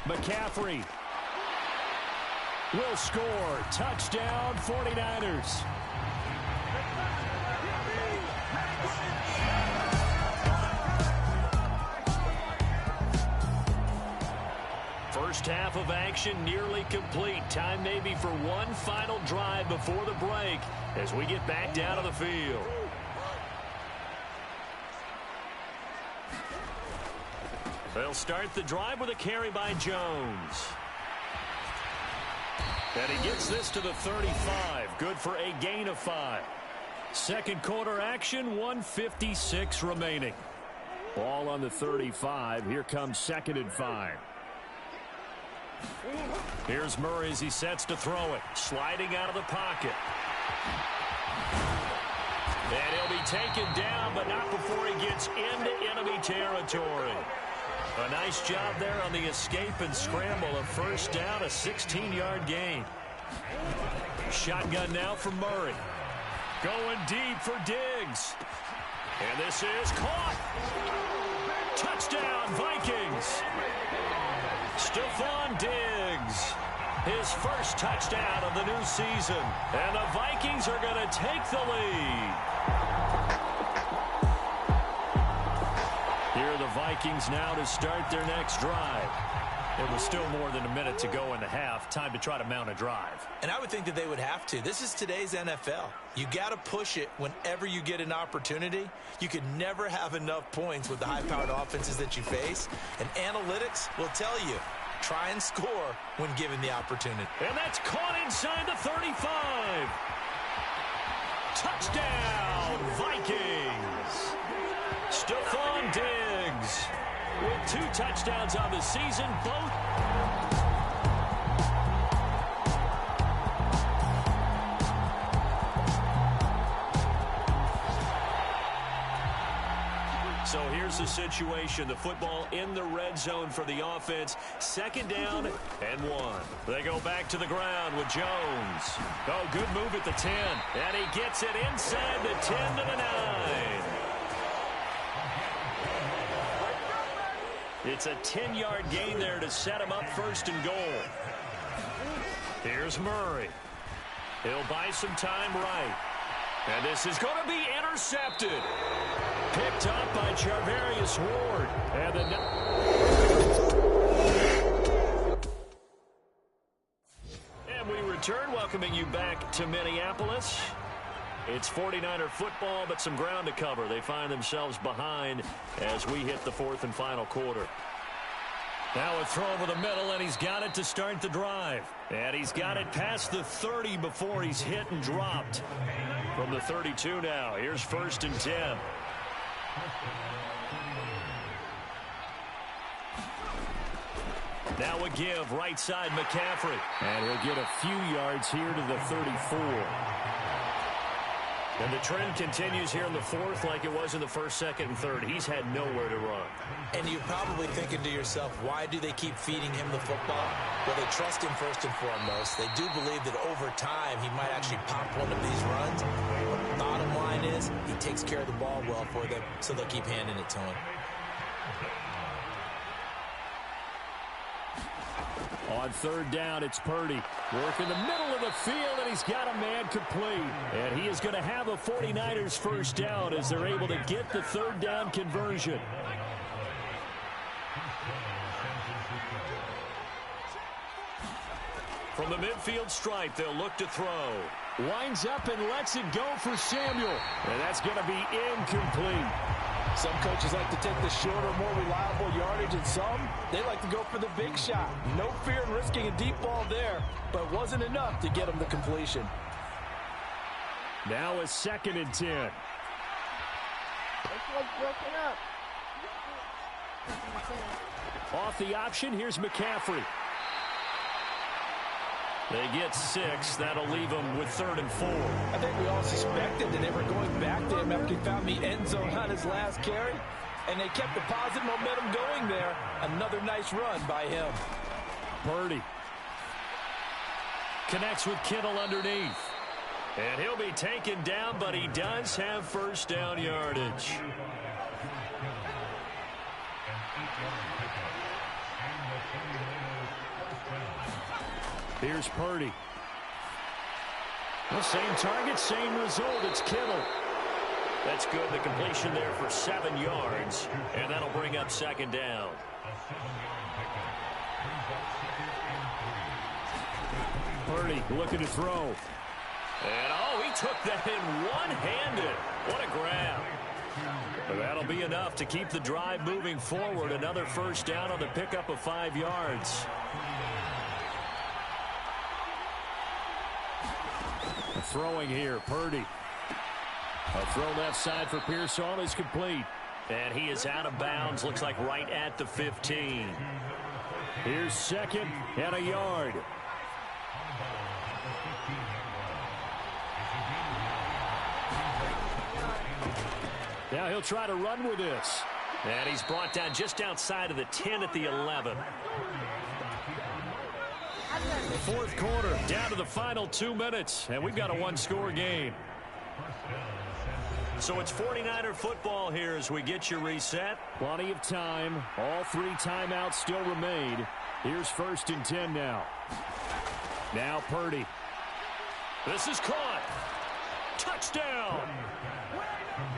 McCaffrey will score. Touchdown, 49ers. First half of action nearly complete. Time maybe for one final drive before the break as we get back down to the field. They'll start the drive with a carry by Jones. And he gets this to the 35. Good for a gain of 5. Second quarter action, 1:56 remaining. Ball on the 35. Here comes 2nd and 5. Here's Murray as he sets to throw it. Sliding out of the pocket. And he'll be taken down, but not before he gets into enemy territory. A nice job there on the escape and scramble. A first down, a 16-yard gain. Shotgun now for Murray. Going deep for Diggs. And this is caught. Touchdown, Vikings. Stephon Diggs. His first touchdown of the new season. And the Vikings are going to take the lead. Here are the Vikings now to start their next drive. It was still more than a minute to go in the half. Time to try to mount a drive. And I would think that they would have to. This is today's NFL. You got to push it whenever you get an opportunity. You could never have enough points with the high-powered offenses that you face. And analytics will tell you, try and score when given the opportunity. And that's caught inside the 35. Touchdown, Vikings. Stephon Diggs with 2 touchdowns on the season, both. So here's the situation. The football in the red zone for the offense. 2nd down and 1. They go back to the ground with Jones. Oh, good move at the 10. And he gets it inside the 10 to the 9. It's a 10-yard gain there to set him up 1st and goal. Here's Murray. He'll buy some time right. And this is going to be intercepted. Picked up by Charvarius Ward. And we return, welcoming you back to Minneapolis. It's 49er football, but some ground to cover. They find themselves behind as we hit the 4th and final quarter. Now a throw over the middle, and he's got it to start the drive. And he's got it past the 30 before he's hit and dropped. From the 32 now, here's 1st and 10. Now a give, right side McCaffrey. And he'll get a few yards here to the 34. And the trend continues here in the 4th like it was in the 1st, 2nd, and 3rd. He's had nowhere to run. And you're probably thinking to yourself, why do they keep feeding him the football? Well, they trust him first and foremost. They do believe that over time he might actually pop one of these runs. But the bottom line is he takes care of the ball well for them, so they'll keep handing it to him. On 3rd down, it's Purdy. Work in the middle of the field, and he's got a man complete. And he is going to have a 49ers first down as they're able to get the 3rd down conversion. From the midfield stripe, they'll look to throw. Winds up and lets it go for Samuel. And that's going to be incomplete. Some coaches like to take the shorter, more reliable yardage, and some, they like to go for the big shot. No fear in risking a deep ball there, but it wasn't enough to get him the completion. Now a 2nd and 10. Broken up. Off the option, here's McCaffrey. They get 6. That'll leave them with 3rd and 4. I think we all suspected that they were going back to him after he found the end zone on his last carry, and they kept the positive momentum going there. Another nice run by him. Purdy connects with Kittle underneath. And he'll be taken down, but he does have 1st down yardage. Here's Purdy. The same target, same result. It's Kittle. That's good. The completion there for 7 yards. And that'll bring up second down. Purdy looking to throw. And, oh, he took that in one-handed. What a grab. But that'll be enough to keep the drive moving forward. Another first down on the pickup of 5 yards. Throwing here, Purdy. A throw left side for Pearsall is complete. And he is out of bounds. Looks like right at the 15. Here's second and a yard. Now he'll try to run with this. And he's brought down just outside of the 10 at the 11. Fourth quarter, down to the final 2 minutes, and we've got a one-score game. So it's 49er football here as we get you reset. Plenty of time. All 3 timeouts still remain. Here's 1st and 10 now. Now Purdy. This is caught. Touchdown.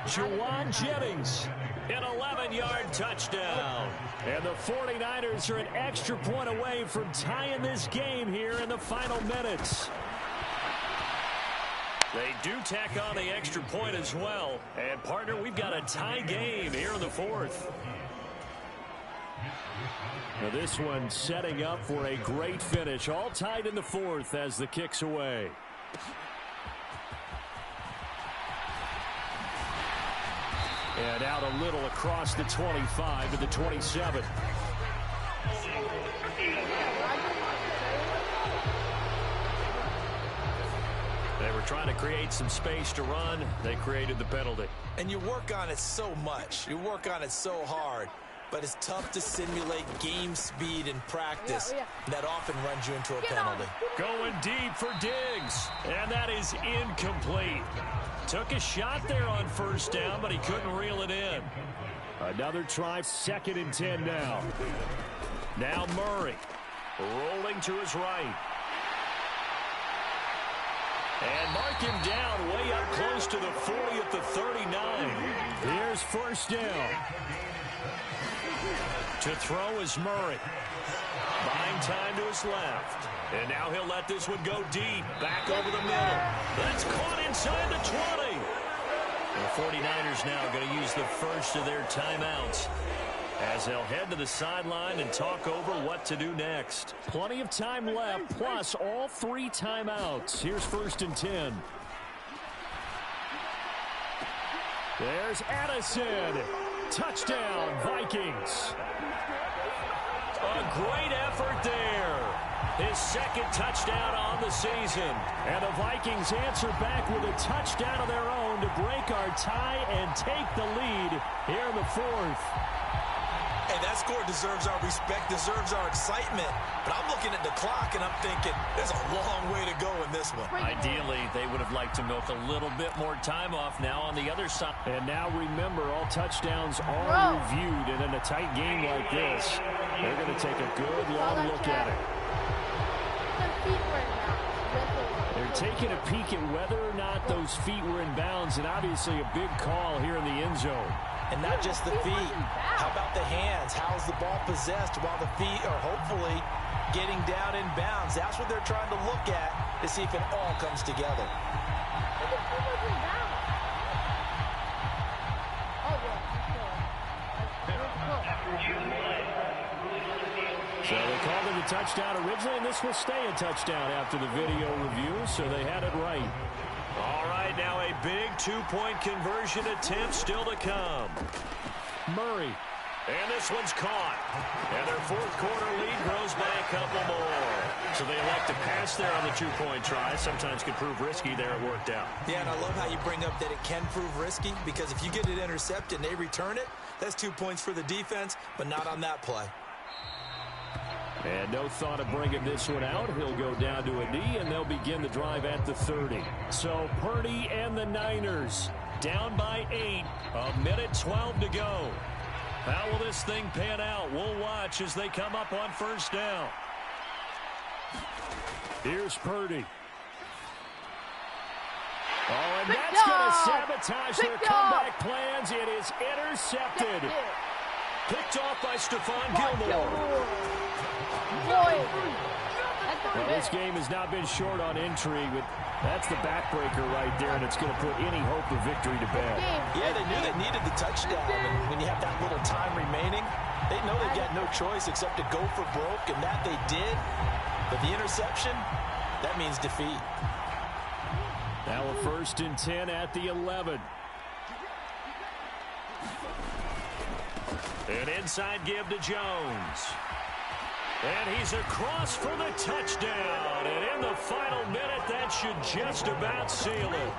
Juwan Jennings. An 11-yard touchdown. And the 49ers are an extra point away from tying this game here in the final minutes. They do tack on the extra point as well. And, partner, we've got a tie game here in the 4th. Now this one setting up for a great finish. All tied in the 4th as the kick's away. And out a little across the 25 to the 27. They were trying to create some space to run. They created the penalty. And you work on it so much. You work on it so hard. But it's tough to simulate game speed in practice. That often runs you into a penalty. Going deep for Diggs. And that is incomplete. Took a shot there on first down, but he couldn't reel it in. Another try, 2nd and 10 now. Now Murray rolling to his right. And mark him down way up close to the 40 at the 39. Here's first down. To throw is Murray. Buying time to his left. And now he'll let this one go deep. Back over the middle. That's caught inside the 20. The 49ers now going to use the first of their timeouts as they'll head to the sideline and talk over what to do next. Plenty of time left, plus all 3 timeouts. Here's 1st and 10. There's Addison. Touchdown, Vikings. A great effort there. His 2nd touchdown on the season. And the Vikings answer back with a touchdown of their own to break our tie and take the lead here in the 4th. Hey, that score deserves our respect, deserves our excitement. But I'm looking at the clock, and I'm thinking there's a long way to go in this one. Ideally, they would have liked to milk a little bit more time off now on the other side. And now remember, all touchdowns are reviewed. And in a tight game like this, they're going to take a good long look at it. They're taking a peek at whether or not those feet were in bounds, and obviously a big call here in the end zone. And not just the feet. How about the hands? How's the ball possessed while the feet are hopefully getting down in bounds? That's what they're trying to look at to see if it all comes together. So they called it a touchdown originally, and this will stay a touchdown after the video review, so they had it right. All right, now a big 2-point conversion attempt still to come. Murray. And this one's caught. And their 4th quarter lead grows by a couple more. So they elect to pass there on the 2-point try. Sometimes could prove risky there. It worked out. Yeah, and I love how you bring up that it can prove risky, because if you get it intercepted and they return it, that's 2 points for the defense, but not on that play. And no thought of bringing this one out. He'll go down to a knee, and they'll begin the drive at the 30. So Purdy and the Niners down by 8. 1:12 to go. How will this thing pan out? We'll watch as they come up on first down. Here's Purdy. Oh, and that's going to sabotage their comeback plans. It is intercepted. Picked off by Stephon Gilmore. Well, this game has not been short on intrigue, but that's the backbreaker right there, and it's going to put any hope of victory to bed. Yeah, they knew they needed the touchdown, and when you have that little time remaining, they know they've got no choice except to go for broke, and that they did. But the interception, that means defeat. Now a 1st and 10 at the 11. An inside give to Jones. And he's across for the touchdown. And in the final minute, that should just about seal it.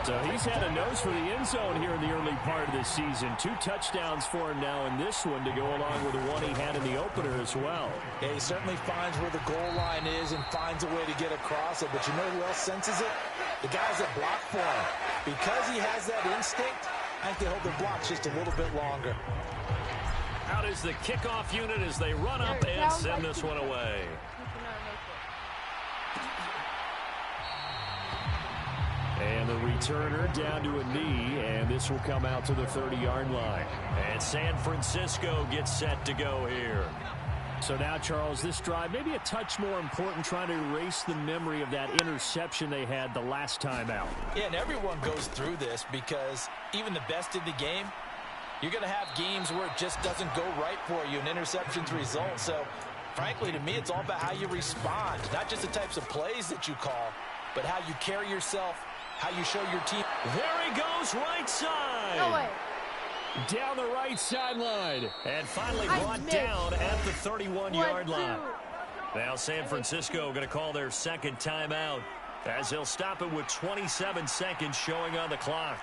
So he's had a nose for the end zone here in the early part of this season. 2 touchdowns for him now in this one to go along with the one he had in the opener as well. Yeah, he certainly finds where the goal line is and finds a way to get across it. But you know who else senses it? The guys that block for him. Because he has that instinct, I think they hold their blocks just a little bit longer. Out is the kickoff unit as they run up and send this one away. And the returner down to a knee, and this will come out to the 30-yard line. And San Francisco gets set to go here. So now, Charles, this drive maybe a touch more important, trying to erase the memory of that interception they had the last time out. Yeah, and everyone goes through this because even the best in the game, you're going to have games where it just doesn't go right for you, and interceptions result. So, frankly, to me, it's all about how you respond, not just the types of plays that you call, but how you carry yourself, how you show your team. There he goes, right side. No way. Down the right sideline. And finally brought down at the 31-yard line. Now San Francisco going to call their second timeout as he'll stop it with 27 seconds showing on the clock.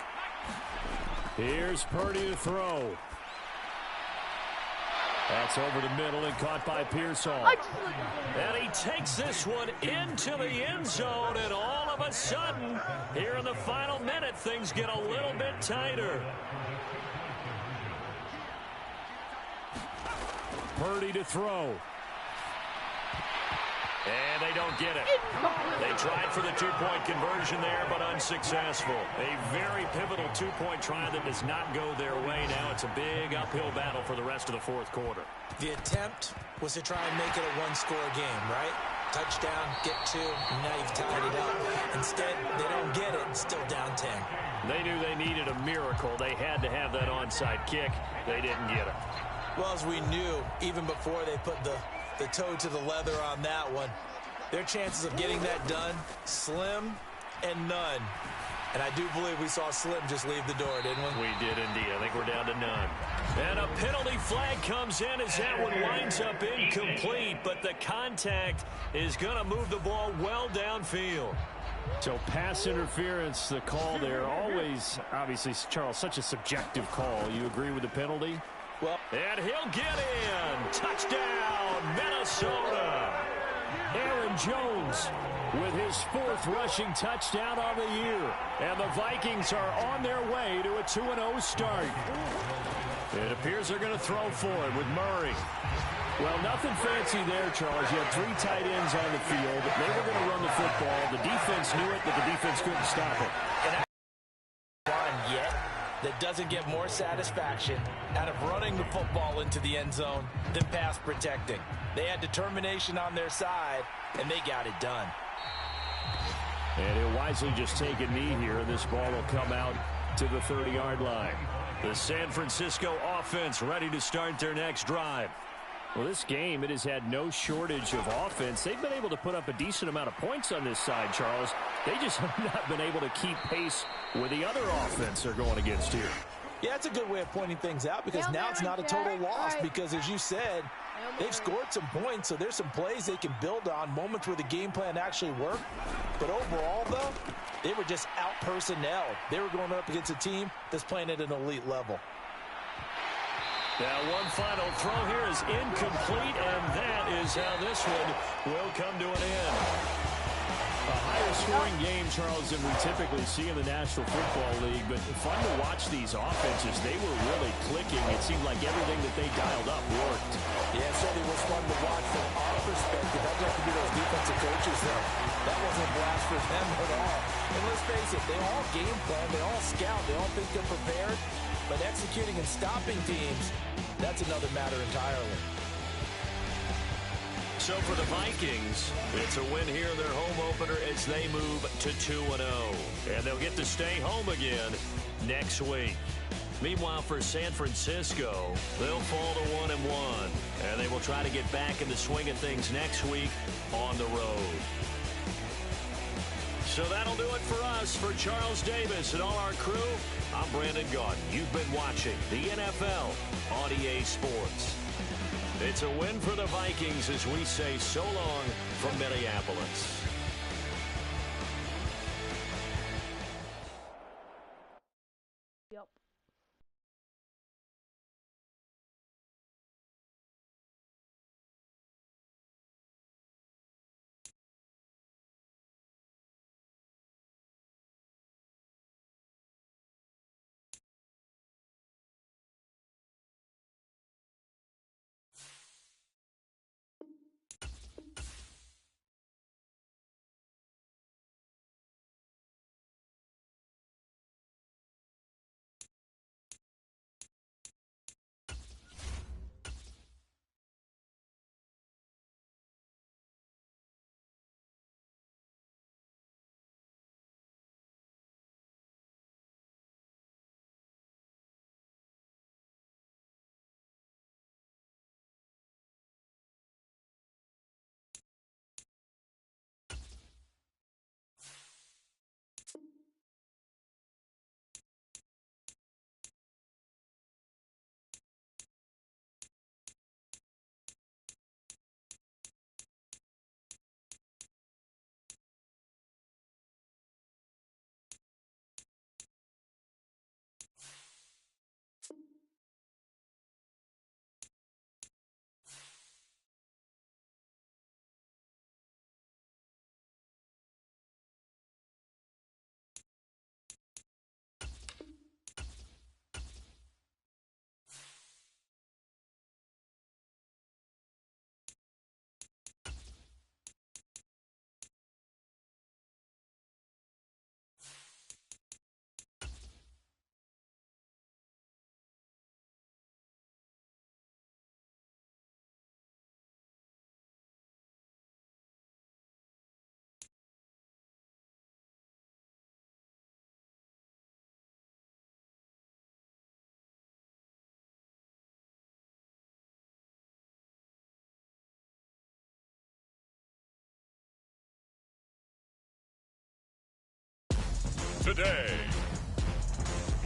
Here's Purdy to throw. That's over the middle and caught by Pearsall. And he takes this one into the end zone, and all of a sudden, here in the final minute, things get a little bit tighter. Purdy to throw. And they don't get it. They tried for the two-point conversion there, but unsuccessful. A very pivotal two-point try that does not go their way. Now it's a big uphill battle for the rest of the fourth quarter. The attempt was to try and make it a one-score game, right? Touchdown, get 2, and now you've tied it up. Instead, they don't get it, still down 10. They knew they needed a miracle. They had to have that onside kick. They didn't get it. Well, as we knew, even before they put the toe to the leather on that one, their chances of getting that done, slim and none. And I do believe we saw Slim just leave the door, didn't we? We did indeed. I think we're down to none. And a penalty flag comes in as that one winds up incomplete, but the contact is going to move the ball well downfield. So pass interference, the call there, always, obviously, Charles, such a subjective call. You agree with the penalty? Well, and he'll get in. Touchdown, Minnesota. Aaron Jones with his 4th rushing touchdown on the year. And the Vikings are on their way to a 2-0 start. It appears they're going to throw for it with Murray. Well, nothing fancy there, Charles. You had 3 tight ends on the field. They were going to run the football. The defense knew it, but the defense couldn't stop it. One yet that doesn't get more satisfaction out of running the football into the end zone than pass protecting. They had determination on their side, and they got it done. And he'll wisely just take a knee here, and this ball will come out to the 30-yard line. The San Francisco offense ready to start their next drive. Well, this game, it has had no shortage of offense. They've been able to put up a decent amount of points on this side, Charles. They just have not been able to keep pace with the other offense they're going against here. Yeah, it's a good way of pointing things out because now it's not a total loss because, as you said, they've scored some points, so there's some plays they can build on, moments where the game plan actually worked. But overall, though, they were just out-personnelled. They were going up against a team that's playing at an elite level. Now one final throw here is incomplete, and that is how this one will come to an end. A higher scoring game, Charles, than we typically see in the National Football League, but fun to watch these offenses. They were really clicking. It seemed like everything that they dialed up worked. Yeah, it certainly was fun to watch from our perspective. I'd like to be those defensive coaches there. That wasn't a blast for them at all. And let's face it, they all game plan, they all scout, they all think they're prepared, but executing and stopping teams, that's another matter entirely. So for the Vikings, it's a win here in their home opener as they move to 2-0. And they'll get to stay home again next week. Meanwhile, for San Francisco, they'll fall to 1-1. And they will try to get back in the swing of things next week on the road. So that'll do it for us. For Charles Davis and all our crew, I'm Brandon Gaudin. You've been watching the NFL on EA Sports. It's a win for the Vikings as we say so long from Minneapolis. Yep. Today,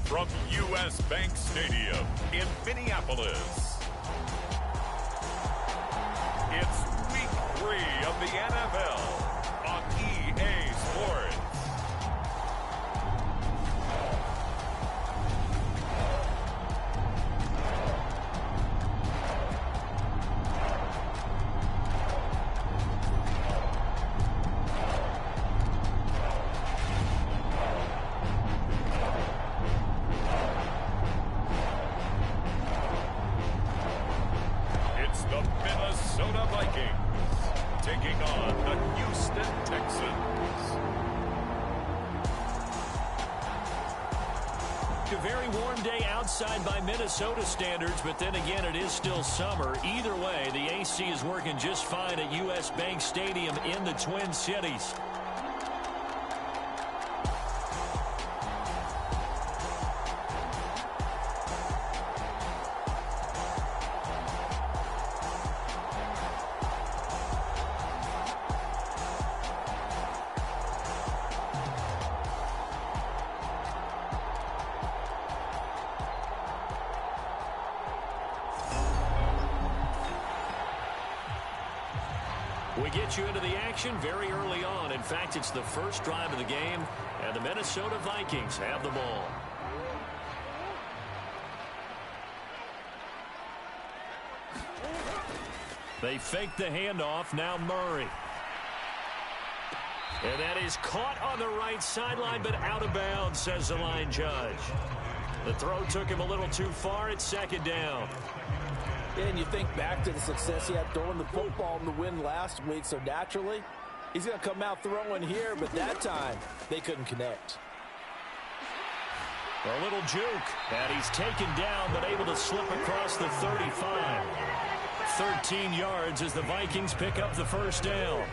from U.S. Bank Stadium in Minneapolis, it's Week 3 of the NFL on EA Sports. By Minnesota standards, but then again, it is still summer. Either way, the AC is working just fine at U.S. Bank Stadium in the Twin Cities. We get you into the action very early on. In fact, it's the first drive of the game, and the Minnesota Vikings have the ball. They fake the handoff. Now Murray. And that is caught on the right sideline, but out of bounds, says the line judge. The throw took him a little too far. It's second down. And you think back to the success he had throwing the football in the win last week, so naturally, he's going to come out throwing here, but that time, they couldn't connect. A little juke, and he's taken down, but able to slip across the 35. 13 yards as the Vikings pick up the first down.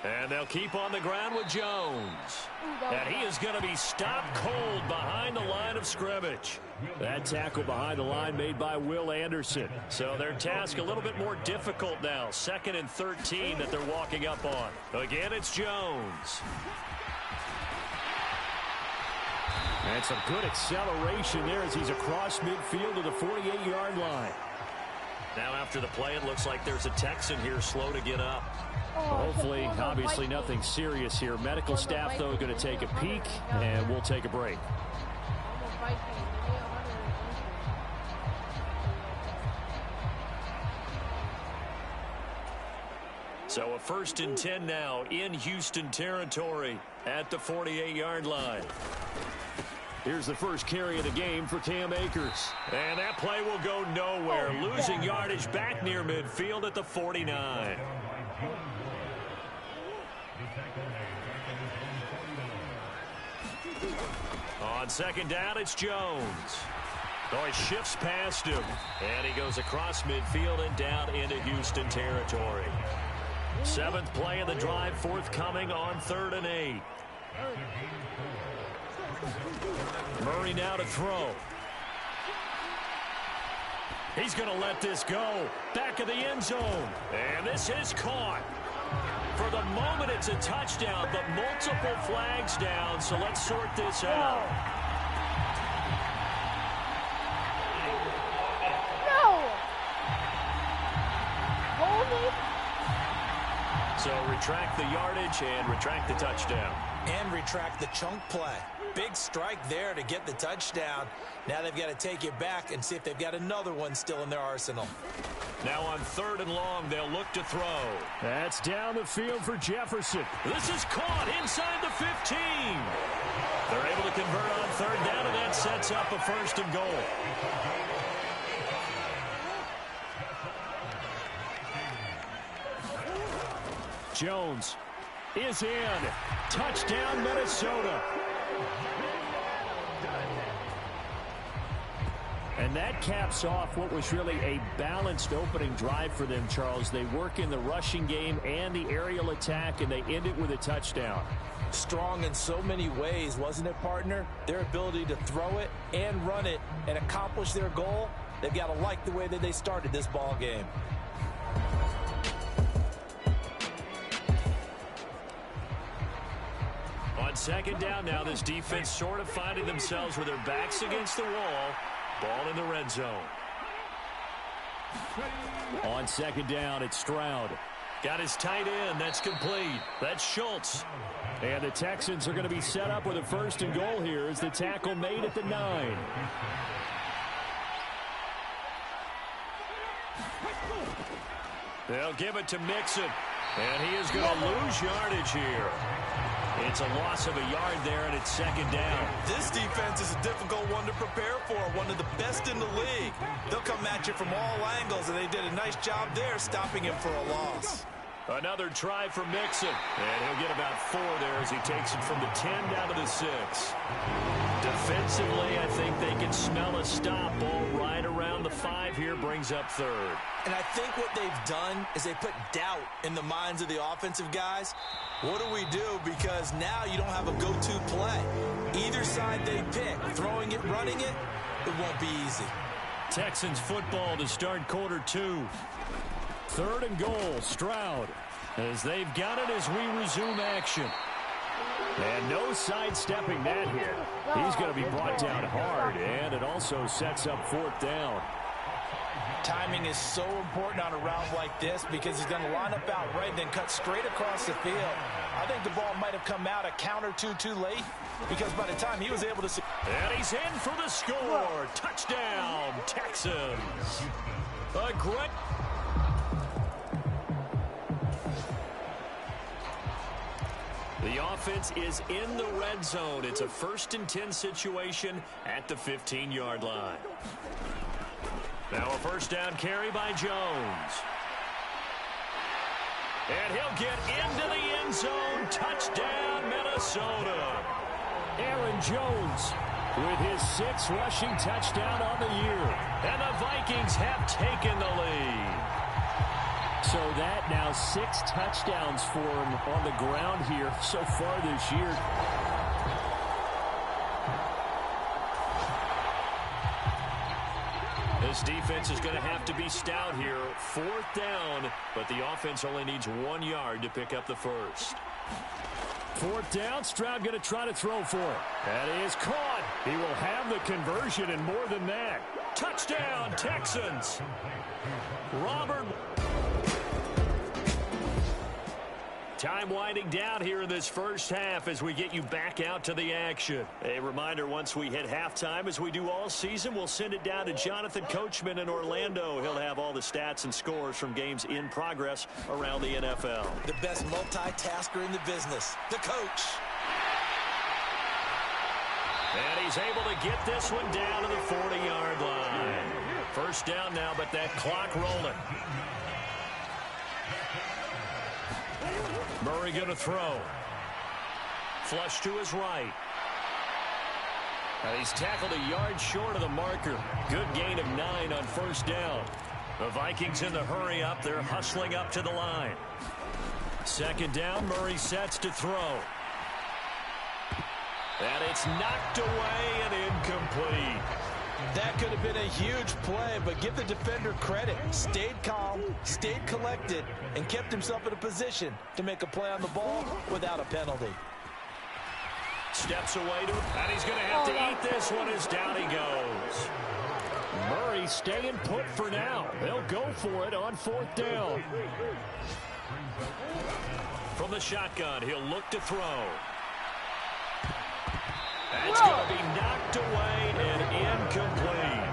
And they'll keep on the ground with Jones. And he is going to be stopped cold behind the line of scrimmage. That tackle behind the line made by Will Anderson. So their task a little bit more difficult now. 2nd and 13 that they're walking up on. Again, it's Jones. And some good acceleration there as he's across midfield to the 48-yard line. Now after the play, it looks like there's a Texan here slow to get up. Hopefully, obviously nothing serious here. Medical staff, though, going to take a peek, and we'll take a break. So a 1st and 10 now in Houston territory at the 48-yard line. Here's the first carry of the game for Cam Akers. And that play will go nowhere. Losing yardage back near midfield at the 49. On 2nd down, it's Jones. Oh, he shifts past him. And he goes across midfield and down into Houston territory. 7th play of the drive forthcoming on 3rd and 8. Murray now to throw. He's going to let this go. Back of the end zone. And this is caught. For the moment, it's a touchdown, but multiple flags down, so let's sort this out. No! Hold it. So retract the yardage and retract the touchdown. And retract the chunk play. Big strike there to get the touchdown. Now they've got to take it back and see if they've got another one still in their arsenal. Now on 3rd and long, they'll look to throw. That's down the field for Jefferson. This is caught inside the 15. They're able to convert on 3rd down, and that sets up a 1st and goal. Jones is in. Touchdown, Minnesota. And that caps off what was really a balanced opening drive for them, Charles. They work in the rushing game and the aerial attack, and they end it with a touchdown. Strong in so many ways, wasn't it, partner? Their ability to throw it and run it and accomplish their goal, they've got to like the way that they started this ball game. On 2nd down now, this defense sort of finding themselves with their backs against the wall. Ball in the red zone. On 2nd down, it's Stroud. Got his tight end. That's complete. That's Schultz. And the Texans are going to be set up with a 1st and goal here as the tackle made at the 9. They'll give it to Mixon. And he is going to lose yardage here. It's a loss of a yard there, and it's 2nd down. This defense is a difficult one to prepare for, one of the best in the league. They'll come at you from all angles, and they did a nice job there stopping him for a loss. Another try for Mixon, and he'll get about 4 there as he takes it from the 10 down to the 6. Defensively, I think they can smell a stop. Ball right around the 5 here, brings up 3rd. And I think what they've done is they put doubt in the minds of the offensive guys. What do we do? Because now you don't have a go-to play. Either side they pick, throwing it, running it, it won't be easy. Texans football to start quarter 2. 3rd and goal, Stroud, as they've got it as we resume action. And no sidestepping that hit. He's going to be brought down hard, and it also sets up 4th down. Timing is so important on a route like this because he's going to line up out right and then cut straight across the field. I think the ball might have come out a count or two too late because by the time he was able to... And he's in for the score. Touchdown, Texans. A great... offense is in the red zone. It's a 1st and 10 situation at the 15-yard line. Now a 1st down carry by Jones. And he'll get into the end zone. Touchdown, Minnesota. Aaron Jones with his 6th rushing touchdown on the year. And the Vikings have taken the lead. So that now 6 touchdowns for him on the ground here so far this year. This defense is going to have to be stout here. 4th down, but the offense only needs 1 yard to pick up the first. 4th down, Stroud going to try to throw for it. That is caught. He will have the conversion and more than that. Touchdown, Texans. Robert. Time winding down here in this first half as we get you back out to the action. A reminder, once we hit halftime, as we do all season, we'll send it down to Jonathan Coachman in Orlando. He'll have all the stats and scores from games in progress around the NFL. The best multitasker in the business, the coach. And he's able to get this one down to the 40-yard line. 1st down now, but that clock rolling. Murray going to throw. Flush to his right. And he's tackled a yard short of the marker. Good gain of 9 on 1st down. The Vikings in the hurry up. They're hustling up to the line. 2nd down, Murray sets to throw. And it's knocked away and incomplete. That could have been a huge play, but give the defender credit. Stayed calm, stayed collected, and kept himself in a position to make a play on the ball without a penalty. Steps away to it, and he's going to have to eat this one as down he goes. Murray staying put for now. They'll go for it on 4th down. From the shotgun, he'll look to throw. That's going to be knocked away and incomplete.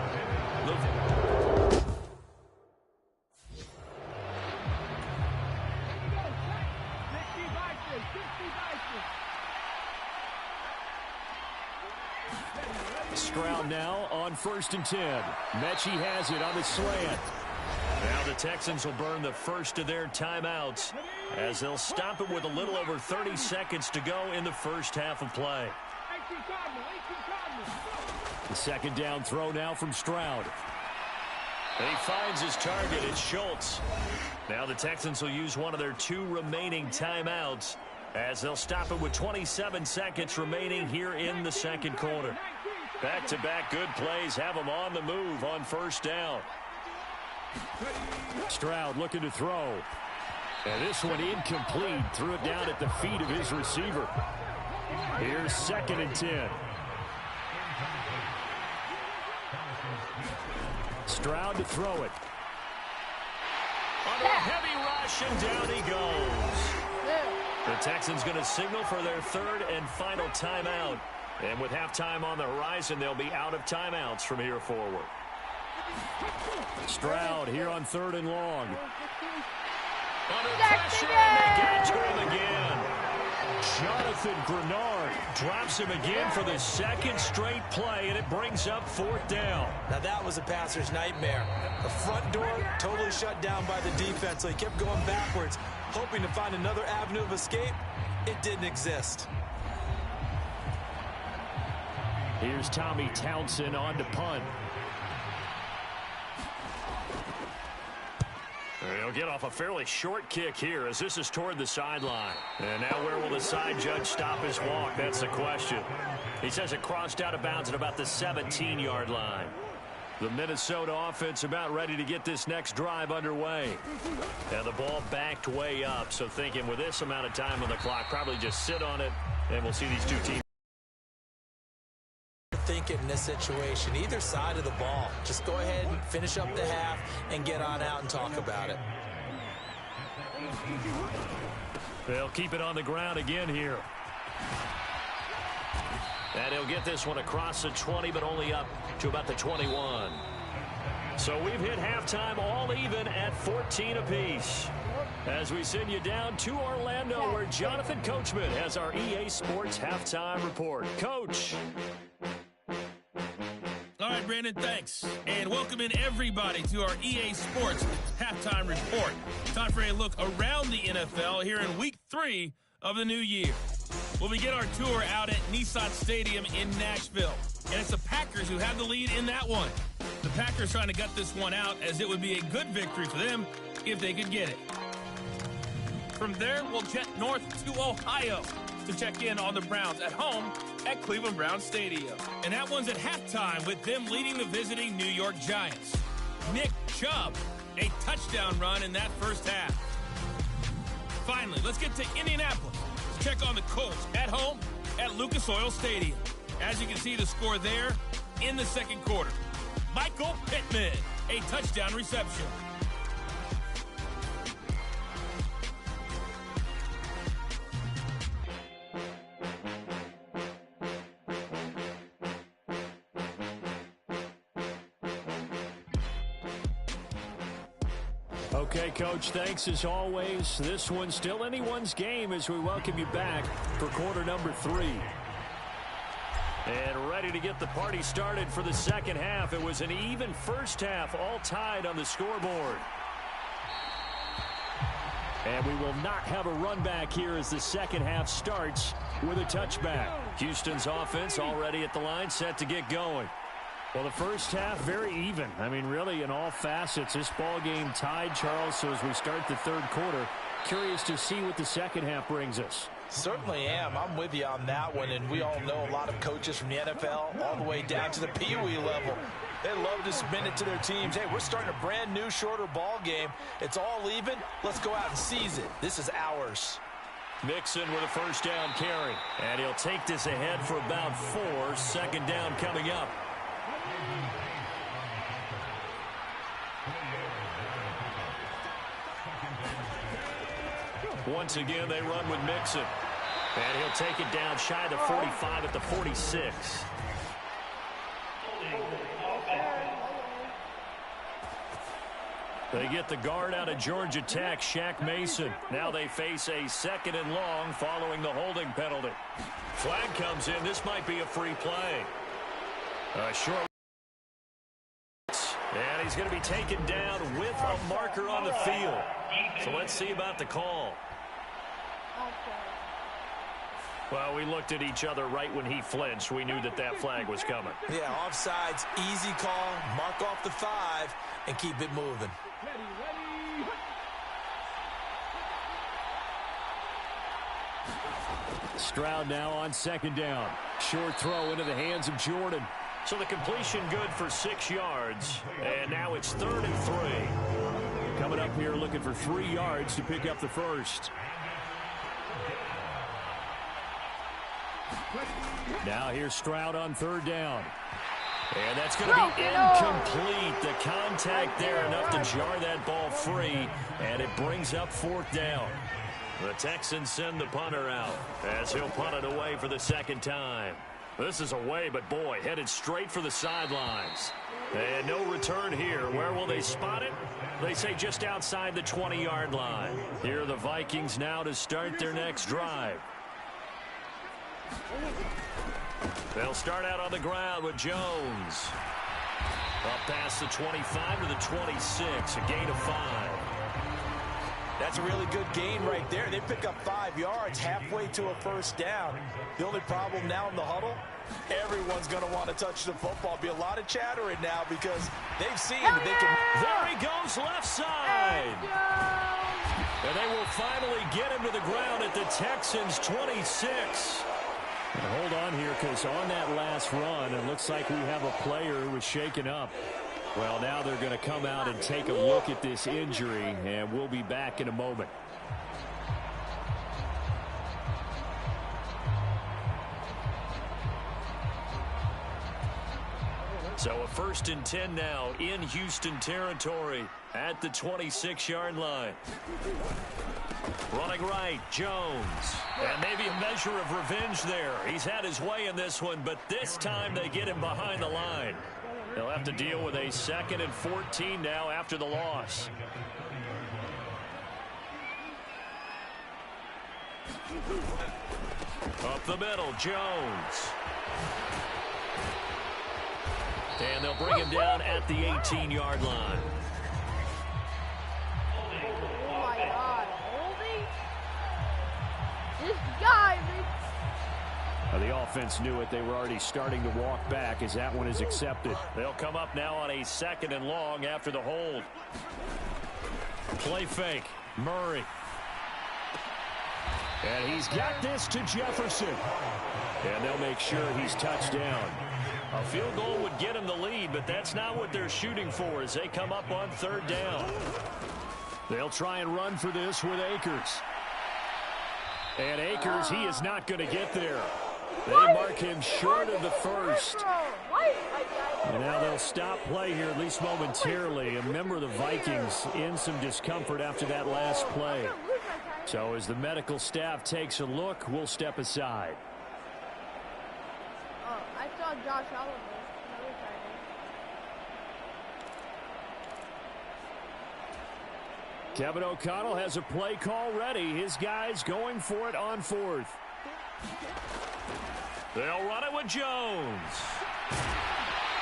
Stroud now on 1st and 10. Mechie has it on the slant. Now the Texans will burn the first of their timeouts as they'll stop it with a little over 30 seconds to go in the first half of play. The 2nd down throw now from Stroud. And he finds his target. It's Schultz. Now the Texans will use one of their 2 remaining timeouts as they'll stop it with 27 seconds remaining here in the 2nd quarter. Back-to-back good plays have them on the move on 1st down. Stroud looking to throw. And this one incomplete. Threw it down at the feet of his receiver. Here's 2nd and 10. Stroud to throw it. Under a heavy rush, and down he goes. The Texans going to signal for their 3rd and final timeout. And with halftime on the horizon, they'll be out of timeouts from here forward. Stroud here on 3rd and long. Under pressure, and they get to him again. Jonathan Grenard drops him again for the 2nd straight play, and it brings up 4th down. Now that was a passer's nightmare. The front door totally shut down by the defense, so he kept going backwards, hoping to find another avenue of escape. It didn't exist. Here's Tommy Townsend on to punt. He'll get off a fairly short kick here as this is toward the sideline. And now where will the side judge stop his walk? That's the question. He says it crossed out of bounds at about the 17-yard line. The Minnesota offense about ready to get this next drive underway. And the ball backed way up, so thinking with this amount of time on the clock, probably just sit on it, and we'll see these 2 teams. Think it in this situation, either side of the ball. Just go ahead and finish up the half and get on out and talk about it. They'll keep it on the ground again here. And he'll get this one across the 20, but only up to about the 21. So we've hit halftime all even at 14 apiece. As we send you down to Orlando, where Jonathan Coachman has our EA Sports Halftime Report. Coach. All right, Brandon, thanks. And welcome in everybody to our EA Sports Halftime Report. Time for a look around the NFL here in Week 3 of the new year. We'll begin our tour out at Nissan Stadium in Nashville. And it's the Packers who have the lead in that one. The Packers trying to gut this one out, as it would be a good victory for them if they could get it. From there, we'll jet north to Ohio to check in on the Browns at home at Cleveland Browns Stadium. And that one's at halftime with them leading the visiting New York Giants. Nick Chubb, a touchdown run in that first half. Finally, let's get to Indianapolis to check on the Colts at home at Lucas Oil Stadium. As you can see, the score there in the second quarter. Michael Pittman, a touchdown reception. Okay, Coach, thanks as always. This one's still anyone's game as we welcome you back for quarter number 3. And ready to get the party started for the second half. It was an even first half, all tied on the scoreboard. And we will not have a run back here as the second half starts with a touchback. Houston's offense already at the line, set to get going. Well, the first half, very even. I mean, really, in all facets, this ball game tied, Charles. So as we start the third quarter, curious to see what the second half brings us. Certainly am. I'm with you on that one. And we all know a lot of coaches from the NFL all the way down to the Pee Wee level. They love to spin it to their teams. Hey, we're starting a brand new, shorter ball game. It's all even. Let's go out and seize it. This is ours. Mixon with a first down carry. And he'll take this ahead for about 4. Second down coming up. Once again, they run with Mixon. And he'll take it down shy of the 45 at the 46. They get the guard out of Georgia Tech, Shaq Mason. Now they face a second and long following the holding penalty. Flag comes in. This might be a free play. Short. And he's going to be taken down with a marker on the field. So let's see about the call. Well, we looked at each other right when he flinched. We knew that that flag was coming. Yeah, offsides, easy call. Mark off the 5 and keep it moving. Stroud now on second down. Short throw into the hands of Jordan. So the completion good for 6 yards. And now it's 3rd and 3. Coming up here looking for 3 yards to pick up the first. Now here's Stroud on 3rd down. And that's going to be incomplete. The contact there enough to jar that ball free. And it brings up 4th down. The Texans send the punter out as he'll punt it away for the second time. This is away, but boy, headed straight for the sidelines. And no return here. Where will they spot it? They say just outside the 20-yard line. Here are the Vikings now to start their next drive. They'll start out on the ground with Jones. Up past the 25 to the 26, a gain of 5. That's a really good gain right there. They pick up 5 yards halfway to a first down. The only problem now in the huddle, everyone's going to want to touch the football. Be a lot of chattering now because they've seen that they can. There he goes, left side. And they will finally get him to the ground at the Texans' 26. And hold on here, because on that last run, it looks like we have a player who was shaken up. Well, now they're going to come out and take a look at this injury, and we'll be back in a moment. So a 1st and 10 now in Houston territory at the 26-yard line. Running right, Jones. And maybe a measure of revenge there. He's had his way in this one, but this time they get him behind the line. They'll have to deal with a 2nd and 14 now after the loss. Up the middle, Jones. And they'll bring him down at the 18-yard line. Oh my God, holding this guy. The offense knew it. They were already starting to walk back as that one is accepted. They'll come up now on a 2nd and long after the hold. Play fake, Murray. And he's got this to Jefferson. And they'll make sure he's touched down. A field goal would get him the lead, but that's not what they're shooting for as they come up on 3rd down. They'll try and run for this with Akers. And Akers, he is not going to get there. They mark him short of the first. And now they'll stop play here, at least momentarily. A member of the Vikings in some discomfort after that last play. So as the medical staff takes a look, we'll step aside. Oh, I saw Josh Allen. Kevin O'Connell has a play call ready. His guys going for it on 4th. They'll run it with Jones.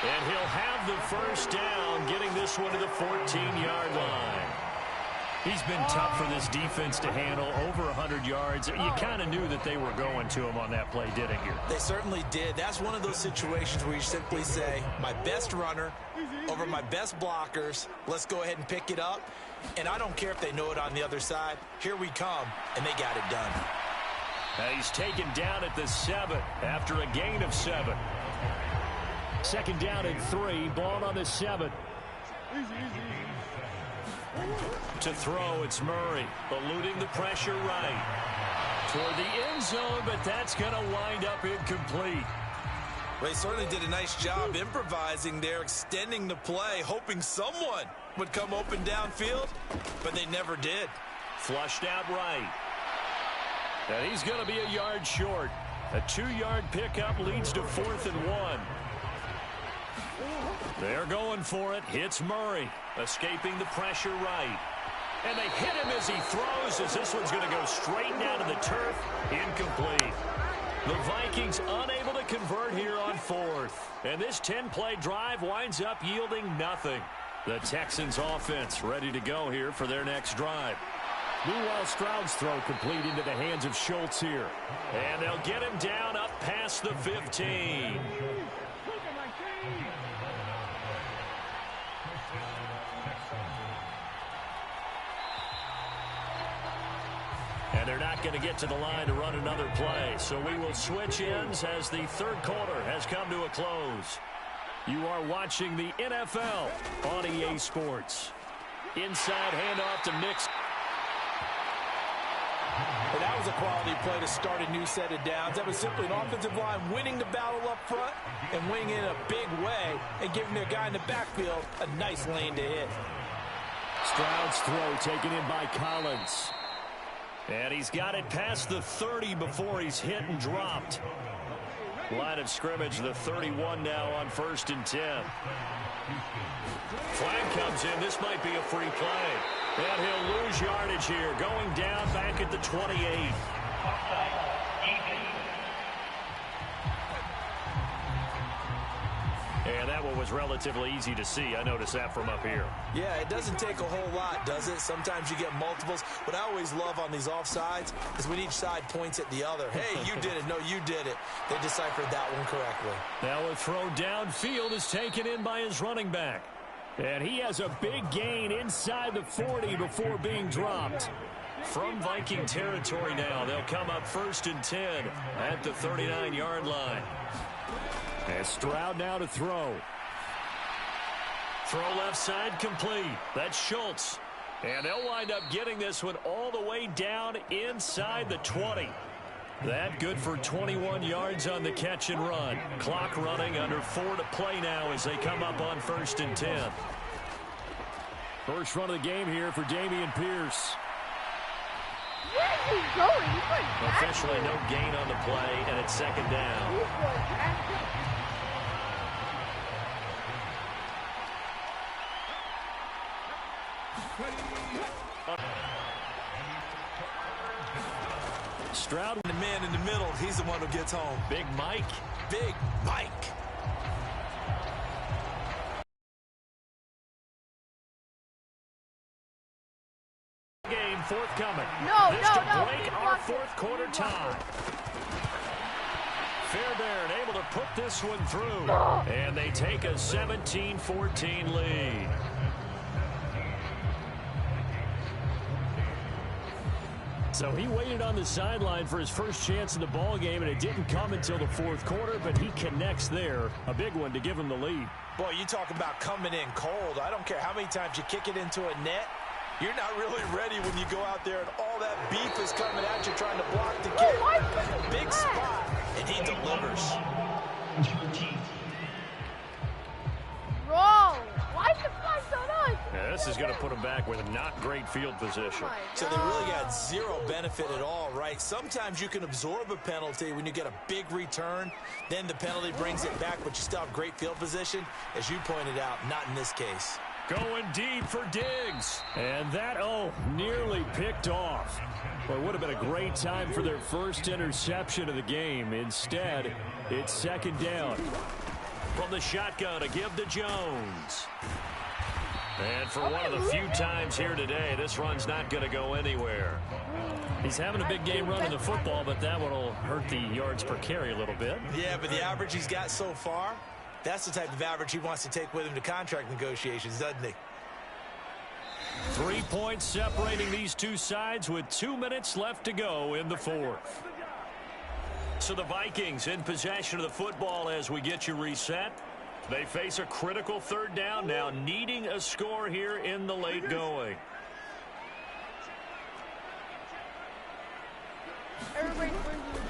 And he'll have the first down, getting this one to the 14-yard line. He's been tough for this defense to handle, over 100 yards. You kind of knew that they were going to him on that play, didn't you? They certainly did. That's one of those situations where you simply say, my best runner over my best blockers, let's go ahead and pick it up. And I don't care if they know it on the other side. Here we come, and they got it done. And he's taken down at the 7 after a gain of 7. 2nd down and 3, ball on the 7. To throw, it's Murray, eluding the pressure right. Toward the end zone, but that's going to wind up incomplete. They certainly did a nice job improvising there, extending the play, hoping someone would come open downfield, but they never did. Flushed out right. And he's going to be a yard short. A 2-yard pickup leads to 4th and 1. They're going for it. Hits Murray, escaping the pressure right. And they hit him as he throws, as this one's going to go straight down to the turf. Incomplete. The Vikings unable to convert here on 4th. And this 10-play drive winds up yielding nothing. The Texans offense ready to go here for their next drive. Meanwhile, Stroud's throw complete into the hands of Schultz here. And they'll get him down up past the 15. And they're not going to get to the line to run another play. So we will switch ends as the 3rd quarter has come to a close. You are watching the NFL on EA Sports. Inside handoff to Nix. Well, that was a quality play to start a new set of downs. That was simply an offensive line winning the battle up front and winning it in a big way and giving their guy in the backfield a nice lane to hit. Stroud's throw taken in by Collins. And he's got it past the 30 before he's hit and dropped. Line of scrimmage, the 31 now on 1st and 10. Flag comes in. This might be a free play. And he'll lose yardage here, going down back at the 28. And that one was relatively easy to see. I noticed that from up here. Yeah, it doesn't take a whole lot, does it? Sometimes you get multiples. What I always love on these offsides is when each side points at the other. Hey, you did it. No, you did it. They deciphered that one correctly. Now a throw downfield is taken in by his running back. And he has a big gain inside the 40 before being dropped. From Viking territory now, they'll come up 1st and 10 at the 39-yard line. And Stroud now to throw. Throw left side complete. That's Schultz. And they'll wind up getting this one all the way down inside the 20. That good for 21 yards on the catch and run. Clock running, under 4 to play now as they come up on 1st and 10. First run of the game here for Dameon Pierce. Where is he going? He's going back. Officially no gain on the play, and it's 2nd down. He's going back. Stroud. The man in the middle, he's the one who gets home. Big Mike. Big Mike. Game forthcoming. No, this no, to no. break our fourth quarter tie. Fairbairn able to put this one through. And they take a 17-14 lead. So he waited on the sideline for his first chance in the ball game, and it didn't come until the fourth quarter, but he connects there. A big one to give him the lead. Boy, you talk about coming in cold. I don't care how many times you kick it into a net. You're not really ready when you go out there and all that beef is coming at you trying to block the kick. Big spot, and he delivers. Bro, why is the flag so nice? Yeah, this is going to put them back with a not great field position. So they really got zero benefit at all, right? Sometimes you can absorb a penalty when you get a big return. Then the penalty brings it back, but you still have great field position. As you pointed out, not in this case. Going deep for Diggs. And that, nearly picked off. Well, it would have been a great time for their first interception of the game. Instead, it's second down. From the shotgun, a give to Jones. And for one of the few times here today, this run's not going to go anywhere. He's having a big game running the football, but that one will hurt the yards per carry a little bit. Yeah, but the average he's got so far, that's the type of average he wants to take with him to contract negotiations, doesn't he? 3 points separating these two sides with 2 minutes left to go in the fourth. So the Vikings in possession of the football as we get you reset. They face a critical third down now, needing a score here in the late going.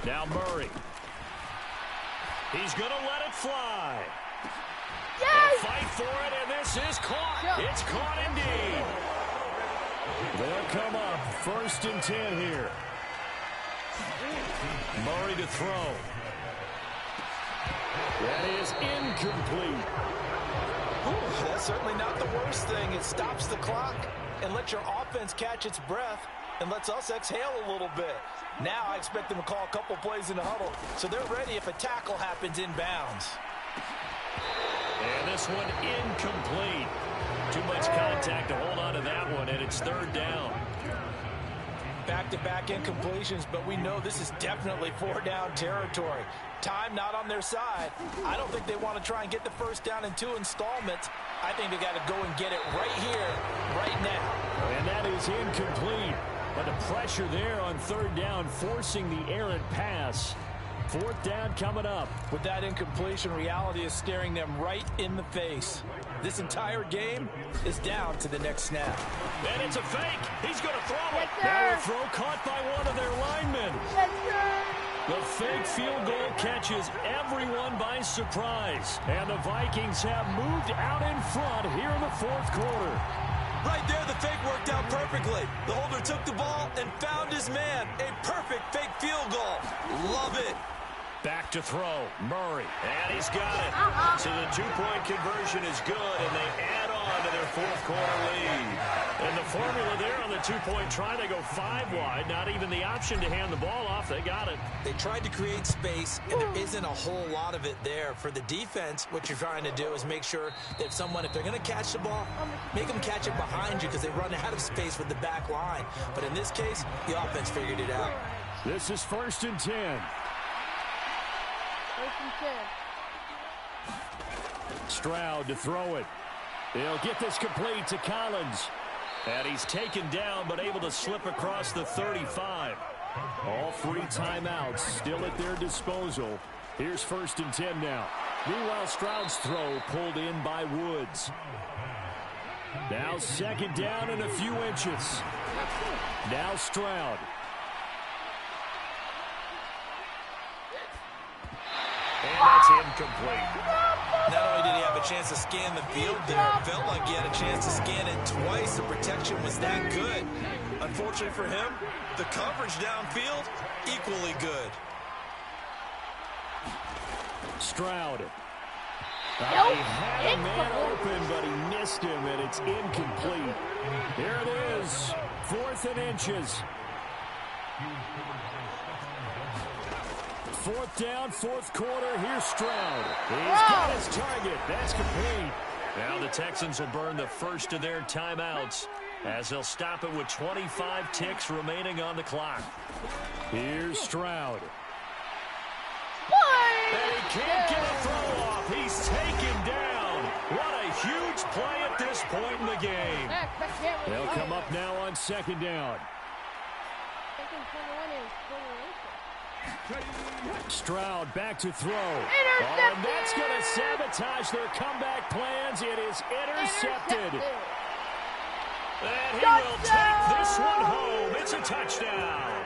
Now Murray. He's going to let it fly. Yes! They'll fight for it, and this is caught. Yeah. It's caught indeed. They'll come up 1st and 10 here. Murray to throw. That is incomplete. Ooh, that's certainly not the worst thing. It stops the clock and lets your offense catch its breath and lets us exhale a little bit. Now I expect them to call a couple plays in the huddle so they're ready if a tackle happens inbounds. And this one incomplete. Too much contact to hold on to that one, and it's third down. Back-to-back incompletions, but we know this is definitely 4-down territory. Time not on their side. I don't think they want to try and get the first down in 2 installments. I think they got to go and get it right here, right now. And that is incomplete. But the pressure there on third down, forcing the errant pass. Fourth down coming up. With that incompletion, reality is staring them right in the face. This entire game is down to the next snap. And it's a fake. He's going to throw it. Yes, Now a throw caught by one of their linemen. Yes, sir. The fake field goal catches everyone by surprise. And the Vikings have moved out in front here in the fourth quarter. Right there, the fake worked out perfectly. The holder took the ball and found his man. A perfect fake field goal. Love it. Back to throw. Murray. And he's got it. So the 2-point conversion is good, and they add on to their fourth quarter lead. And the formula there on the 2-point try, they go 5 wide. Not even the option to hand the ball off. They got it. They tried to create space, and there isn't a whole lot of it there. For the defense, what you're trying to do is make sure that if they're going to catch the ball, make them catch it behind you because they run out of space with the back line. But in this case, the offense figured it out. This is 1st and 10. Stroud to throw it. They'll get this complete to Collins. And he's taken down but able to slip across the 35. All 3 timeouts still at their disposal. Here's 1st and 10 now. Meanwhile, Stroud's throw pulled in by Woods. Now 2nd down and a few inches. Now Stroud. And that's incomplete. Not only did he have a chance to scan the field there, it felt like he had a chance to scan it twice. The protection was that good. Unfortunately for him, the coverage downfield, equally good. Stroud. He had a man open, but he missed him, and it's incomplete. Here it is, 4th and inches. 4th down, 4th quarter. Here's Stroud. He's got his target. That's complete. Now the Texans will burn the first of their timeouts as they'll stop it with 25 ticks remaining on the clock. Here's Stroud. And he can't get a throw off. He's taken down. What a huge play at this point in the game. They'll come up now on 2nd down. Stroud back to throw. Oh, and that's going to sabotage their comeback plans. It is intercepted. And he will take this one home. It's a touchdown.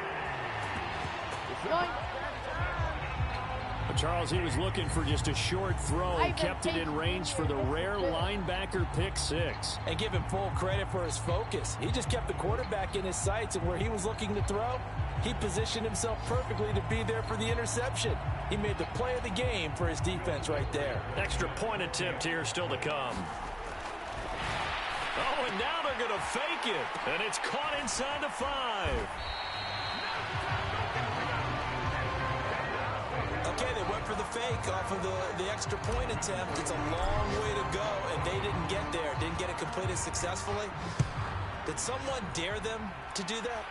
Charles, he was looking for just a short throw. Kept it in range for the rare linebacker pick 6. And give him full credit for his focus. He just kept the quarterback in his sights, and where he was looking to throw, he positioned himself perfectly to be there for the interception. He made the play of the game for his defense right there. Extra point attempt here still to come. Oh, and now they're going to fake it. And it's caught inside the 5. Okay, they went for the fake off of the extra point attempt. It's a long way to go, and they didn't get there. Didn't get it completed successfully. Did someone dare them to do that?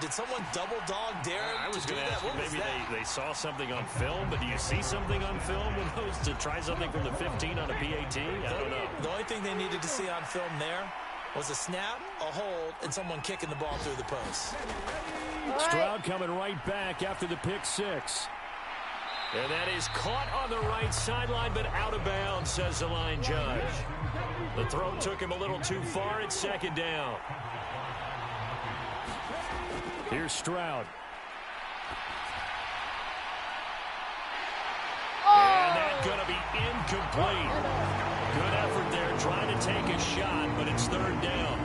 Did someone double dog dare I was to do going to that? ask you, maybe they saw something on film, but do you see something on film when those to try something from the 15 on a PAT? I don't know. The only thing they needed to see on film there was a snap, a hold, and someone kicking the ball through the post. Stroud coming right back after the pick 6. And that is caught on the right sideline, but out of bounds, says the line judge. The throw took him a little too far. It's 2nd down. Here's Stroud. And that's going to be incomplete. Good effort there trying to take a shot, but it's 3rd down.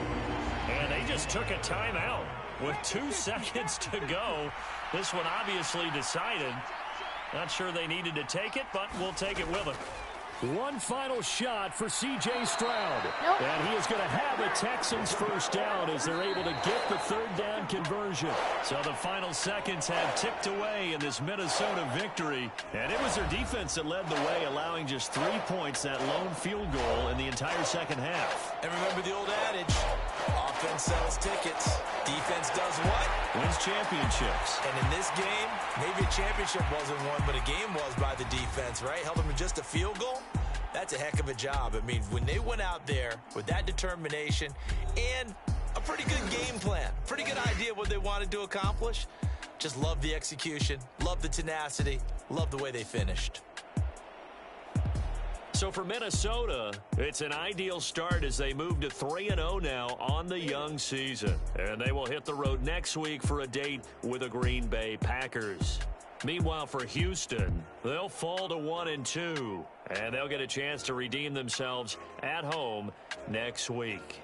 And they just took a timeout with 2 seconds to go. This one obviously decided. Not sure they needed to take it, but we'll take it with them. One final shot for C.J. Stroud. And he is going to have a Texans first down as they're able to get the 3rd down conversion. So the final seconds have ticked away in this Minnesota victory. And it was their defense that led the way, allowing just 3 points, that lone field goal in the entire second half. And remember the old adage, offense sells tickets. Defense does what? Wins championships. And in this game, maybe a championship wasn't won, but a game was by the defense, right? Held them to just a field goal. That's a heck of a job. I mean, when they went out there with that determination and a pretty good game plan, pretty good idea what they wanted to accomplish, just love the execution, love the tenacity, love the way they finished. So for Minnesota, it's an ideal start as they move to 3-0 now on the young season. And they will hit the road next week for a date with the Green Bay Packers. Meanwhile, for Houston, they'll fall to 1-2, and they'll get a chance to redeem themselves at home next week.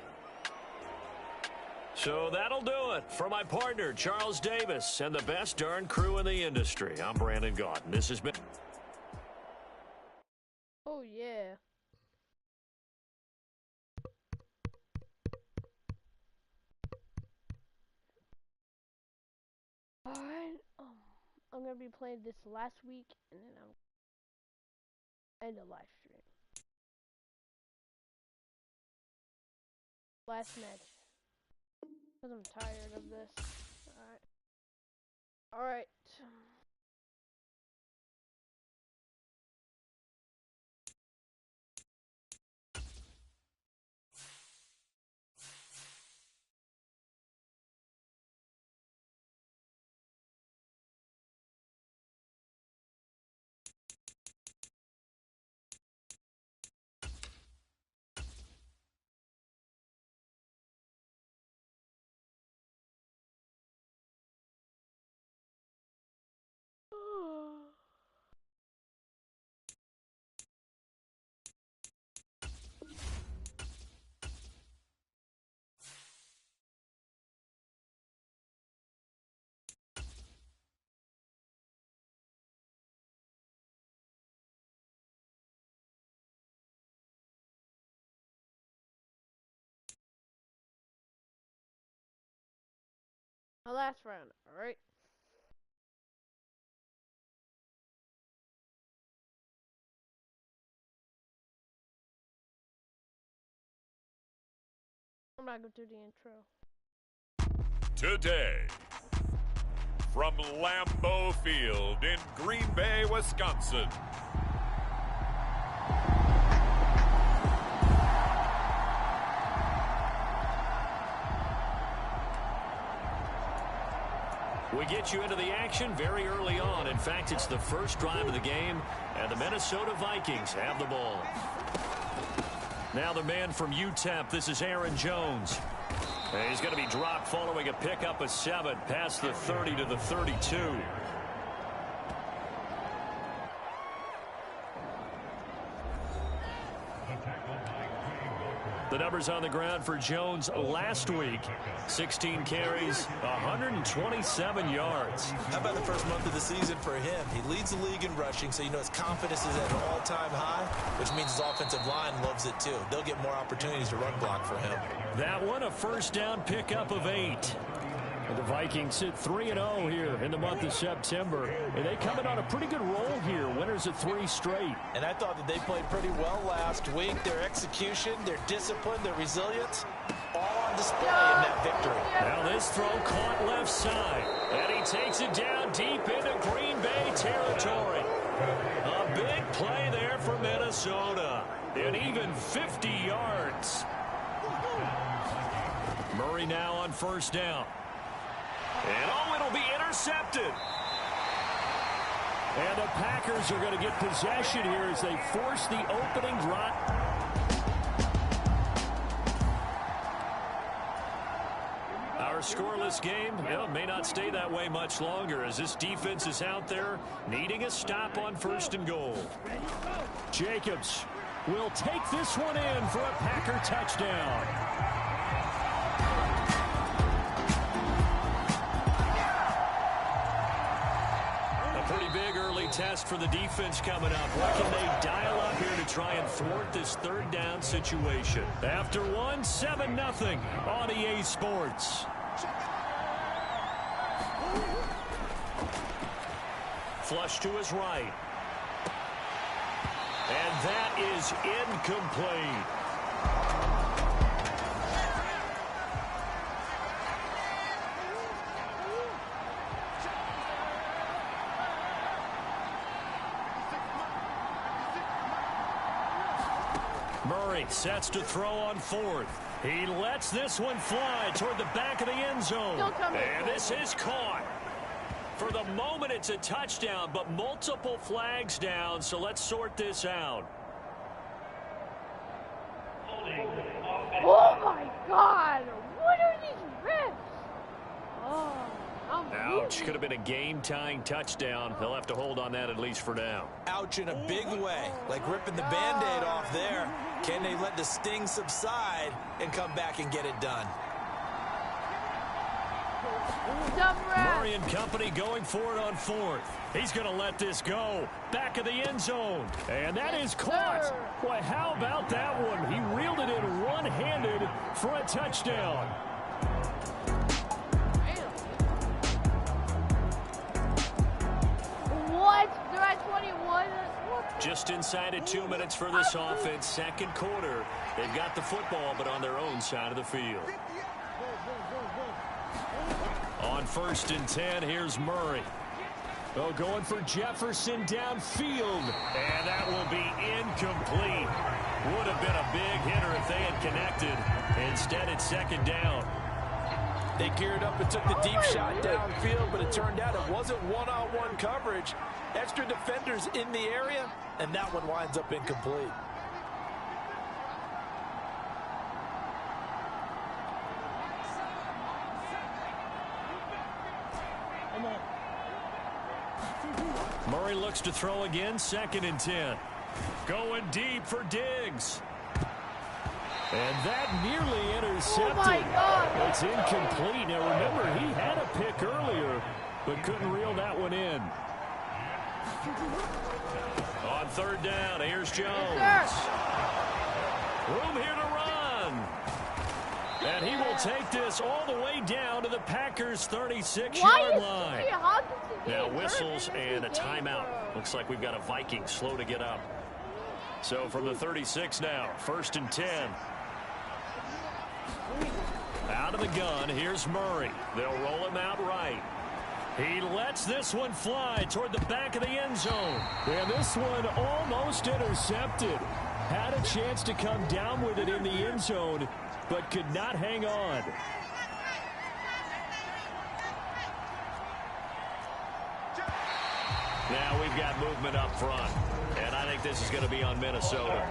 So that'll do it. For my partner, Charles Davis, and the best darn crew in the industry, I'm Brandon Gaudin. This has been... Oh, yeah. Alright, I'm gonna be playing this last week, and then I'm end the live stream. Last match. Because I'm tired of this. Alright. My last round, alright? I'm not going to do the intro. Today, from Lambeau Field in Green Bay, Wisconsin. We get you into the action very early on. In fact, it's the first drive of the game, and the Minnesota Vikings have the ball. Now the man from UTEP, this is Aaron Jones. And he's going to be dropped following a pickup of 7 past the 30 to the 32. The numbers on the ground for Jones last week. 16 carries, 127 yards. How about the first month of the season for him? He leads the league in rushing, so you know his confidence is at an all-time high, which means his offensive line loves it too. They'll get more opportunities to run block for him. That one, a first down pickup of 8. And the Vikings sit 3-0 here in the month of September. And they come in on a pretty good roll here. Winners of 3 straight. And I thought that they played pretty well last week. Their execution, their discipline, their resilience, all on display in that victory. Now this throw caught left side. And he takes it down deep into Green Bay territory. A big play there for Minnesota. And even 50 yards. Murray now on first down. And oh, it'll be intercepted. And the Packers are going to get possession here as they force the opening drive. Our scoreless game may not stay that way much longer as this defense is out there needing a stop on first and goal. Jacobs will take this one in for a Packer touchdown. Pretty big early test for the defense coming up. What can they dial up here to try and thwart this third down situation? After one, 7-0 on EA Sports. Flush to his right. And that is incomplete. Murray sets to throw on 4th. He lets this one fly toward the back of the end zone. And this is caught. For the moment, it's a touchdown, but multiple flags down, so let's sort this out. Oh, my God. What are these rips? Oh, ouch. Could have been a game-tying touchdown. They'll have to hold on that at least for now. Ouch in a big way, like ripping the Band-Aid off there. Can they let the sting subside and come back and get it done? Murray and company going for it on 4th. He's going to let this go. Back of the end zone. And that is caught. Boy, how about that one? He reeled it in one-handed for a touchdown. What? They're at 21? Just inside of 2 minutes for this offense. Second quarter. They've got the football, but on their own side of the field. On 1st and 10, here's Murray. Oh, going for Jefferson downfield. And that will be incomplete. Would have been a big hitter if they had connected. Instead, it's second down. They geared up and took the deep shot downfield, but it turned out it wasn't one-on-one coverage. Extra defenders in the area, and that one winds up incomplete. Murray looks to throw again, 2nd and 10. Going deep for Diggs. And that nearly intercepted. Oh, my God. It's incomplete. Now, remember, he had a pick earlier, but couldn't reel that one in. On 3rd down, here's Jones. Yes, Room here to run. And he will take this all the way down to the Packers' 36-yard line. Now whistles and a timeout. Looks like we've got a Viking slow to get up. So from the 36 now, 1st and 10. out of the gun. Here's Murray. They'll roll him out right. He lets this one fly toward the back of the end zone. And this one almost intercepted. Had a chance to come down with it in the end zone, but could not hang on. Now we've got movement up front, and I think this is going to be on Minnesota.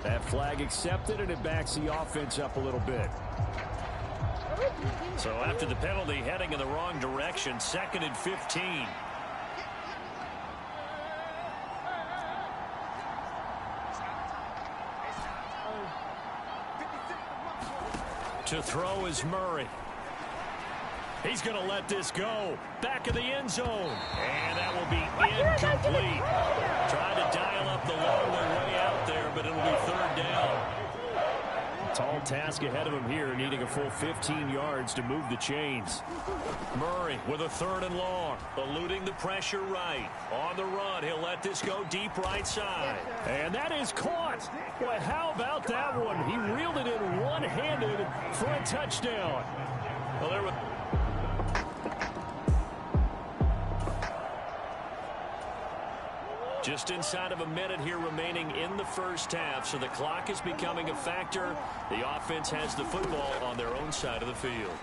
That flag accepted, and it backs the offense up a little bit. So after the penalty, heading in the wrong direction, 2nd and 15. To throw is Murray. He's going to let this go. Back of the end zone. And that will be incomplete. Trying to dial up the lonely way out there, but it'll be 3rd down. Tall task ahead of him here, needing a full 15 yards to move the chains. Murray with a 3rd and long. Eluding the pressure right. On the run, he'll let this go deep right side. And that is caught. Boy, how about that one? He reeled it in one-handed for a touchdown. Well, there was... Just inside of a minute here remaining in the first half, so the clock is becoming a factor. The offense has the football on their own side of the field.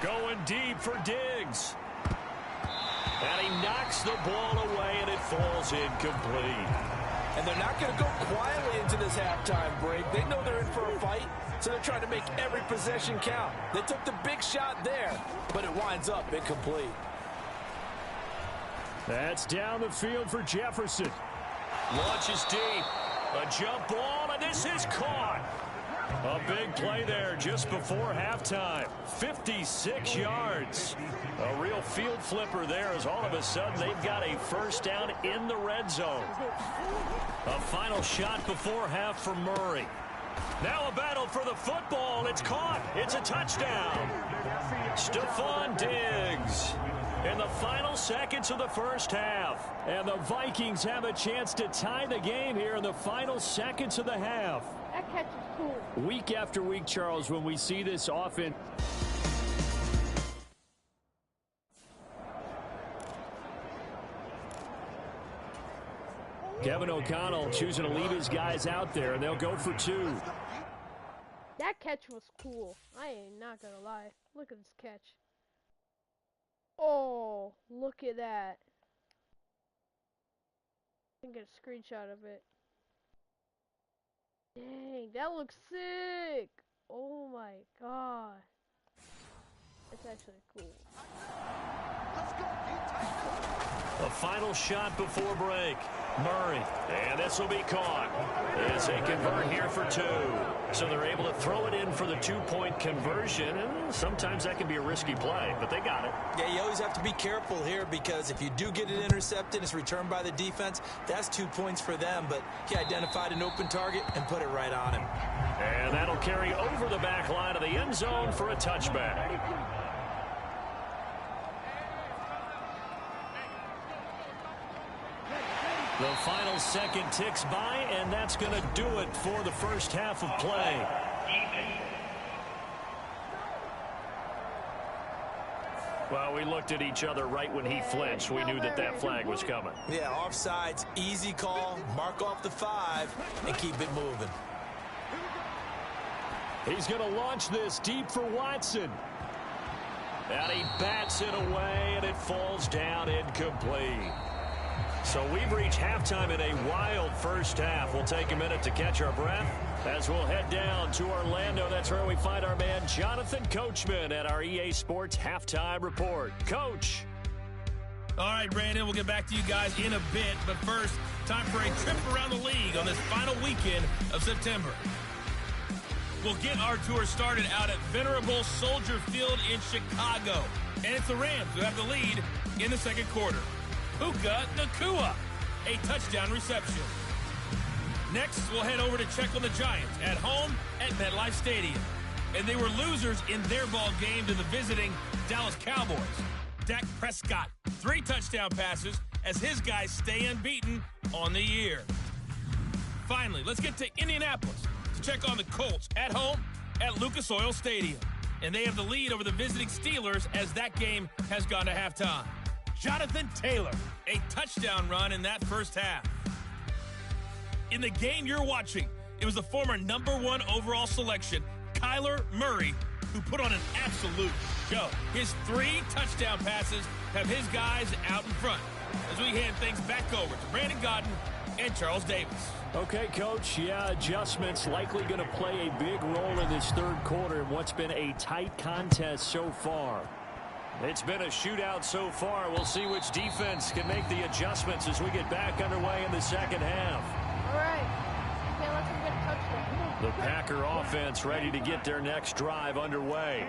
Going deep for Diggs. And he knocks the ball away, and it falls incomplete. And they're not going to go quietly into this halftime break. They know they're in for a fight, so they're trying to make every possession count. They took the big shot there, but it winds up incomplete. That's down the field for Jefferson. Launches deep. A jump ball, and this is caught. A big play there just before halftime. 56 yards. A real field flipper there as all of a sudden they've got a 1st down in the red zone. A final shot before half for Murray. Now a battle for the football. It's caught. It's a touchdown. Stephon Diggs. In the final seconds of the first half. And the Vikings have a chance to tie the game here in the final seconds of the half. That catch is cool. Week after week, Charles, when we see this offense. Kevin O'Connell choosing to leave his guys out there, and they'll go for 2. That catch was cool. I ain't not gonna lie. Look at this catch. Oh, look at that. I can get a screenshot of it. Dang, that looks sick. Oh my god. That's actually cool. A final shot before break. Murray. And this will be caught as they convert here for 2. So they're able to throw it in for the 2-point conversion. And sometimes that can be a risky play, but they got it. Yeah, you always have to be careful here because if you do get it intercepted, it's returned by the defense. That's 2 points for them, but he identified an open target and put it right on him. And that'll carry over the back line of the end zone for a touchback. The final second ticks by, and that's going to do it for the first half of play. Well, we looked at each other right when he flinched. We knew that that flag was coming. Yeah, offsides, easy call, mark off the 5, and keep it moving. He's going to launch this deep for Watson. And he bats it away, and it falls down incomplete. So we've reached halftime in a wild first half. We'll take a minute to catch our breath as we'll head down to Orlando. That's where we find our man Jonathan Coachman at our EA Sports Halftime Report. Coach. All right, Brandon, we'll get back to you guys in a bit. But first, time for a trip around the league on this final weekend of September. We'll get our tour started out at Venerable Soldier Field in Chicago. And it's the Rams who have the lead in the second quarter. Puka Nacua, a touchdown reception. Next, we'll head over to check on the Giants at home at MetLife Stadium. And they were losers in their ball game to the visiting Dallas Cowboys. Dak Prescott, 3 touchdown passes as his guys stay unbeaten on the year. Finally, let's get to Indianapolis to check on the Colts at home at Lucas Oil Stadium. And they have the lead over the visiting Steelers as that game has gone to halftime. Jonathan Taylor, a touchdown run in that first half. In the game you're watching, it was the former #1 overall selection, Kyler Murray, who put on an absolute show. His 3 touchdown passes have his guys out in front. As we hand things back over to Brandon Godden and Charles Davis. Okay, Coach, adjustments likely going to play a big role in this third quarter in what's been a tight contest so far. It's been a shootout so far. We'll see which defense can make the adjustments as we get back underway in the second half. All right. Okay, let's get a touchdown. The Packer offense ready to get their next drive underway.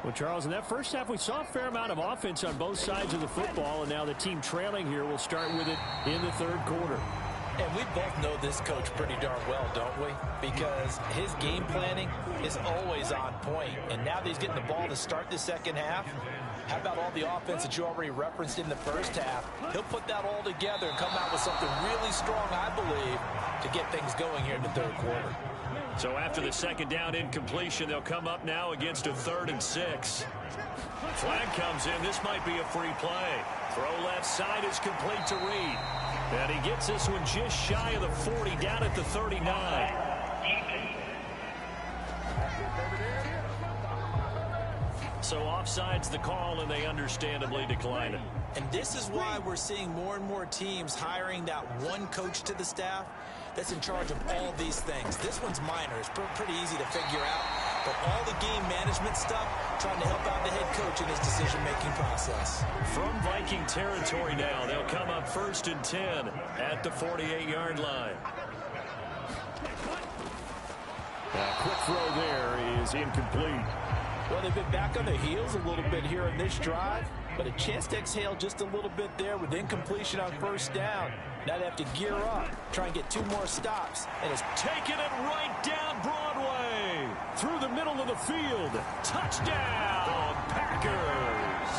Well, Charles, in that first half, we saw a fair amount of offense on both sides of the football, and now the team trailing here will start with it in the third quarter. And we both know this coach pretty darn well, don't we? Because his game planning is always on point. And now that he's getting the ball to start the second half, how about all the offense that you already referenced in the first half? He'll put that all together and come out with something really strong, I believe, to get things going here in the third quarter. So after the second down incompletion, they'll come up now against a 3rd and 6. Flag comes in. This might be a free play. Throw left side is complete to Reed. And he gets this one just shy of the 40, down at the 39. So offside's the call, and they understandably decline it. And this is why we're seeing more and more teams hiring that one coach to the staff that's in charge of all these things. This one's minor. It's pretty easy to figure out. But all the game management stuff, trying to help out the head coach in his decision-making process. From Viking territory now, they'll come up 1st and 10 at the 48-yard line. A quick throw there is incomplete. Well, they've been back on their heels a little bit here in this drive, but a chance to exhale just a little bit there with incompletion on first down. Now they have to gear up, try and get 2 more stops. And it's taking it right down Broadway. Through the middle of the field. Touchdown, Packers.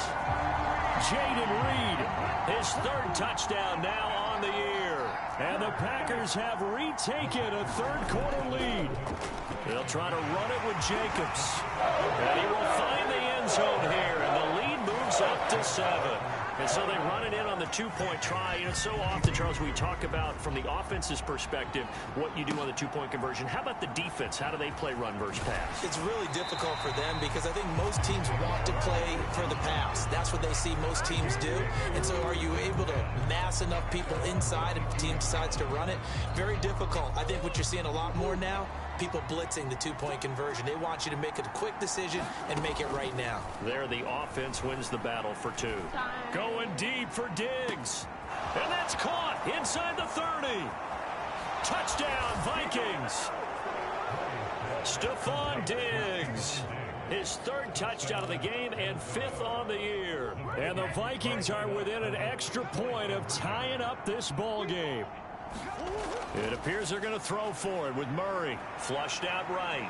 Jaden Reed, his 3rd touchdown now on the year. And the Packers have retaken a third quarter lead. They'll try to run it with Jacobs. And he will find the end zone here. And the lead moves up to 7. And so they run it in on the 2-point try. You know, so often, Charles, we talk about from the offense's perspective what you do on the 2-point conversion. How about the defense? How do they play run versus pass? It's really difficult for them because I think most teams want to play for the pass. That's what they see most teams do. And so are you able to mass enough people inside if the team decides to run it? Very difficult. I think what you're seeing a lot more now, people blitzing the 2-point conversion. They want you to make a quick decision and make it right now. There, the offense wins the battle for 2. Going deep for Diggs. And that's caught inside the 30. Touchdown, Vikings. Stephon Diggs. His 3rd touchdown of the game and 5th on the year. And the Vikings are within an extra point of tying up this ball game. It appears they're going to throw for it with Murray. Flushed out right.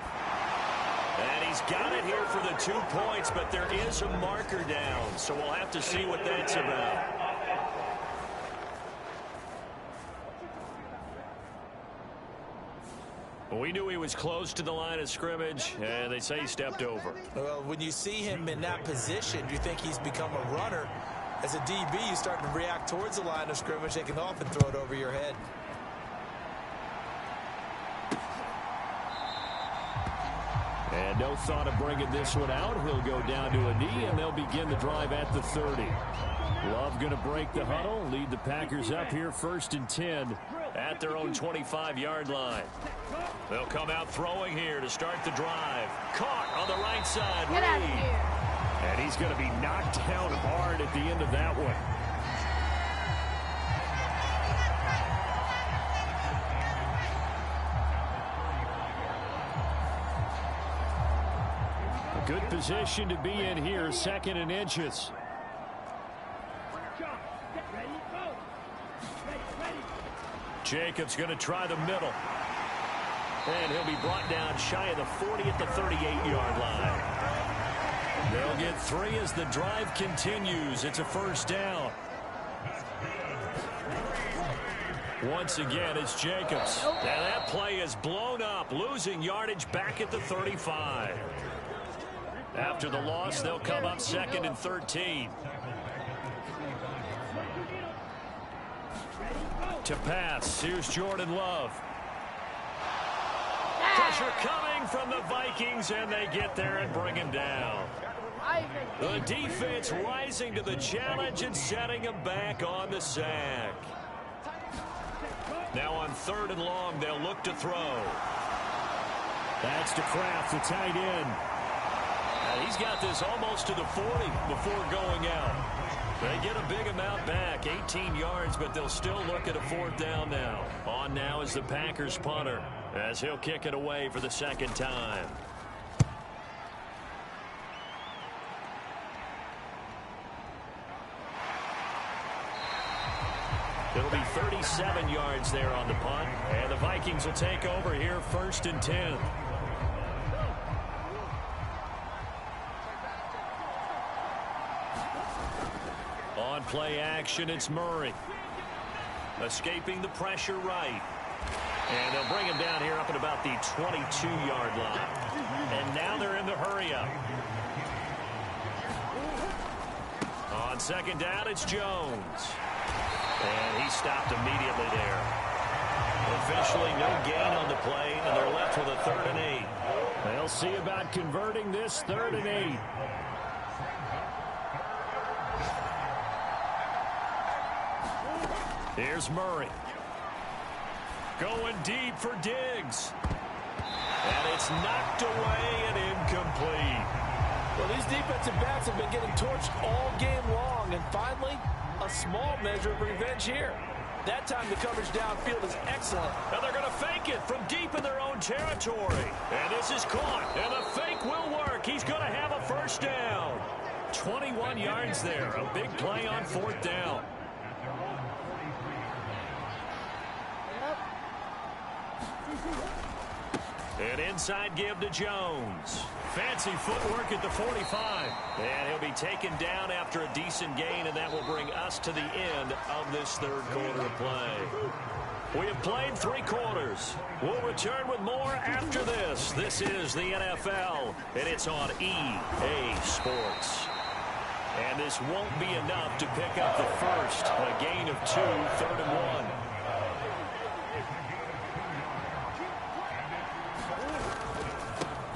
And he's got it here for the 2 points, but there is a marker down. So we'll have to see what that's about. We knew he was close to the line of scrimmage, and they say he stepped over. Well, when you see him in that position, you think he's become a runner. As a DB, you start to react towards the line of scrimmage. They can often throw it over your head. And no thought of bringing this one out. He'll go down to a knee, and they'll begin the drive at the 30. Love going to break the huddle, lead the Packers up here 1st and 10 at their own 25-yard line. They'll come out throwing here to start the drive. Caught on the right side. Get out of here. And he's going to be knocked down hard at the end of that one. A good position to be in here, 2nd and inches. Jacobs going to try the middle. And he'll be brought down shy of the 40 at the 38-yard line. They'll get 3 as the drive continues. It's a 1st down. Once again, it's Jacobs. And that play is blown up, losing yardage back at the 35. After the loss, they'll come up 2nd and 13. To pass, here's Jordan Love. Pressure coming from the Vikings, and they get there and bring him down. The defense rising to the challenge and setting him back on the sack. Now on 3rd and long, they'll look to throw. That's to Kraft, the tight end. And he's got this almost to the 40 before going out. They get a big amount back, 18 yards, but they'll still look at a 4th down now. On now is the Packers punter, as he'll kick it away for the 2nd time. It'll be 37 yards there on the punt, and the Vikings will take over here 1st and 10. On play action, it's Murray. Escaping the pressure right. And they'll bring him down here up at about the 22-yard line. And now they're in the hurry-up. On 2nd down, it's Jones. And he stopped immediately there. Officially no gain on the play, and they're left with a 3rd and 8. They'll see about converting this 3rd and 8. Here's Murray. Going deep for Diggs. And it's knocked away and incomplete. Well, these defensive backs have been getting torched all game long, and finally, a small measure of revenge here. That time the coverage downfield is excellent. And they're going to fake it from deep in their own territory. And this is caught. And the fake will work. He's going to have a 1st down. 21 yards there. A big play on 4th down. An inside give to Jones. Fancy footwork at the 45. And he'll be taken down after a decent gain, and that will bring us to the end of this 3rd quarter of play. We have played 3 quarters. We'll return with more after this. This is the NFL, and it's on EA Sports. And this won't be enough to pick up the first. A gain of 2, 3rd and 1.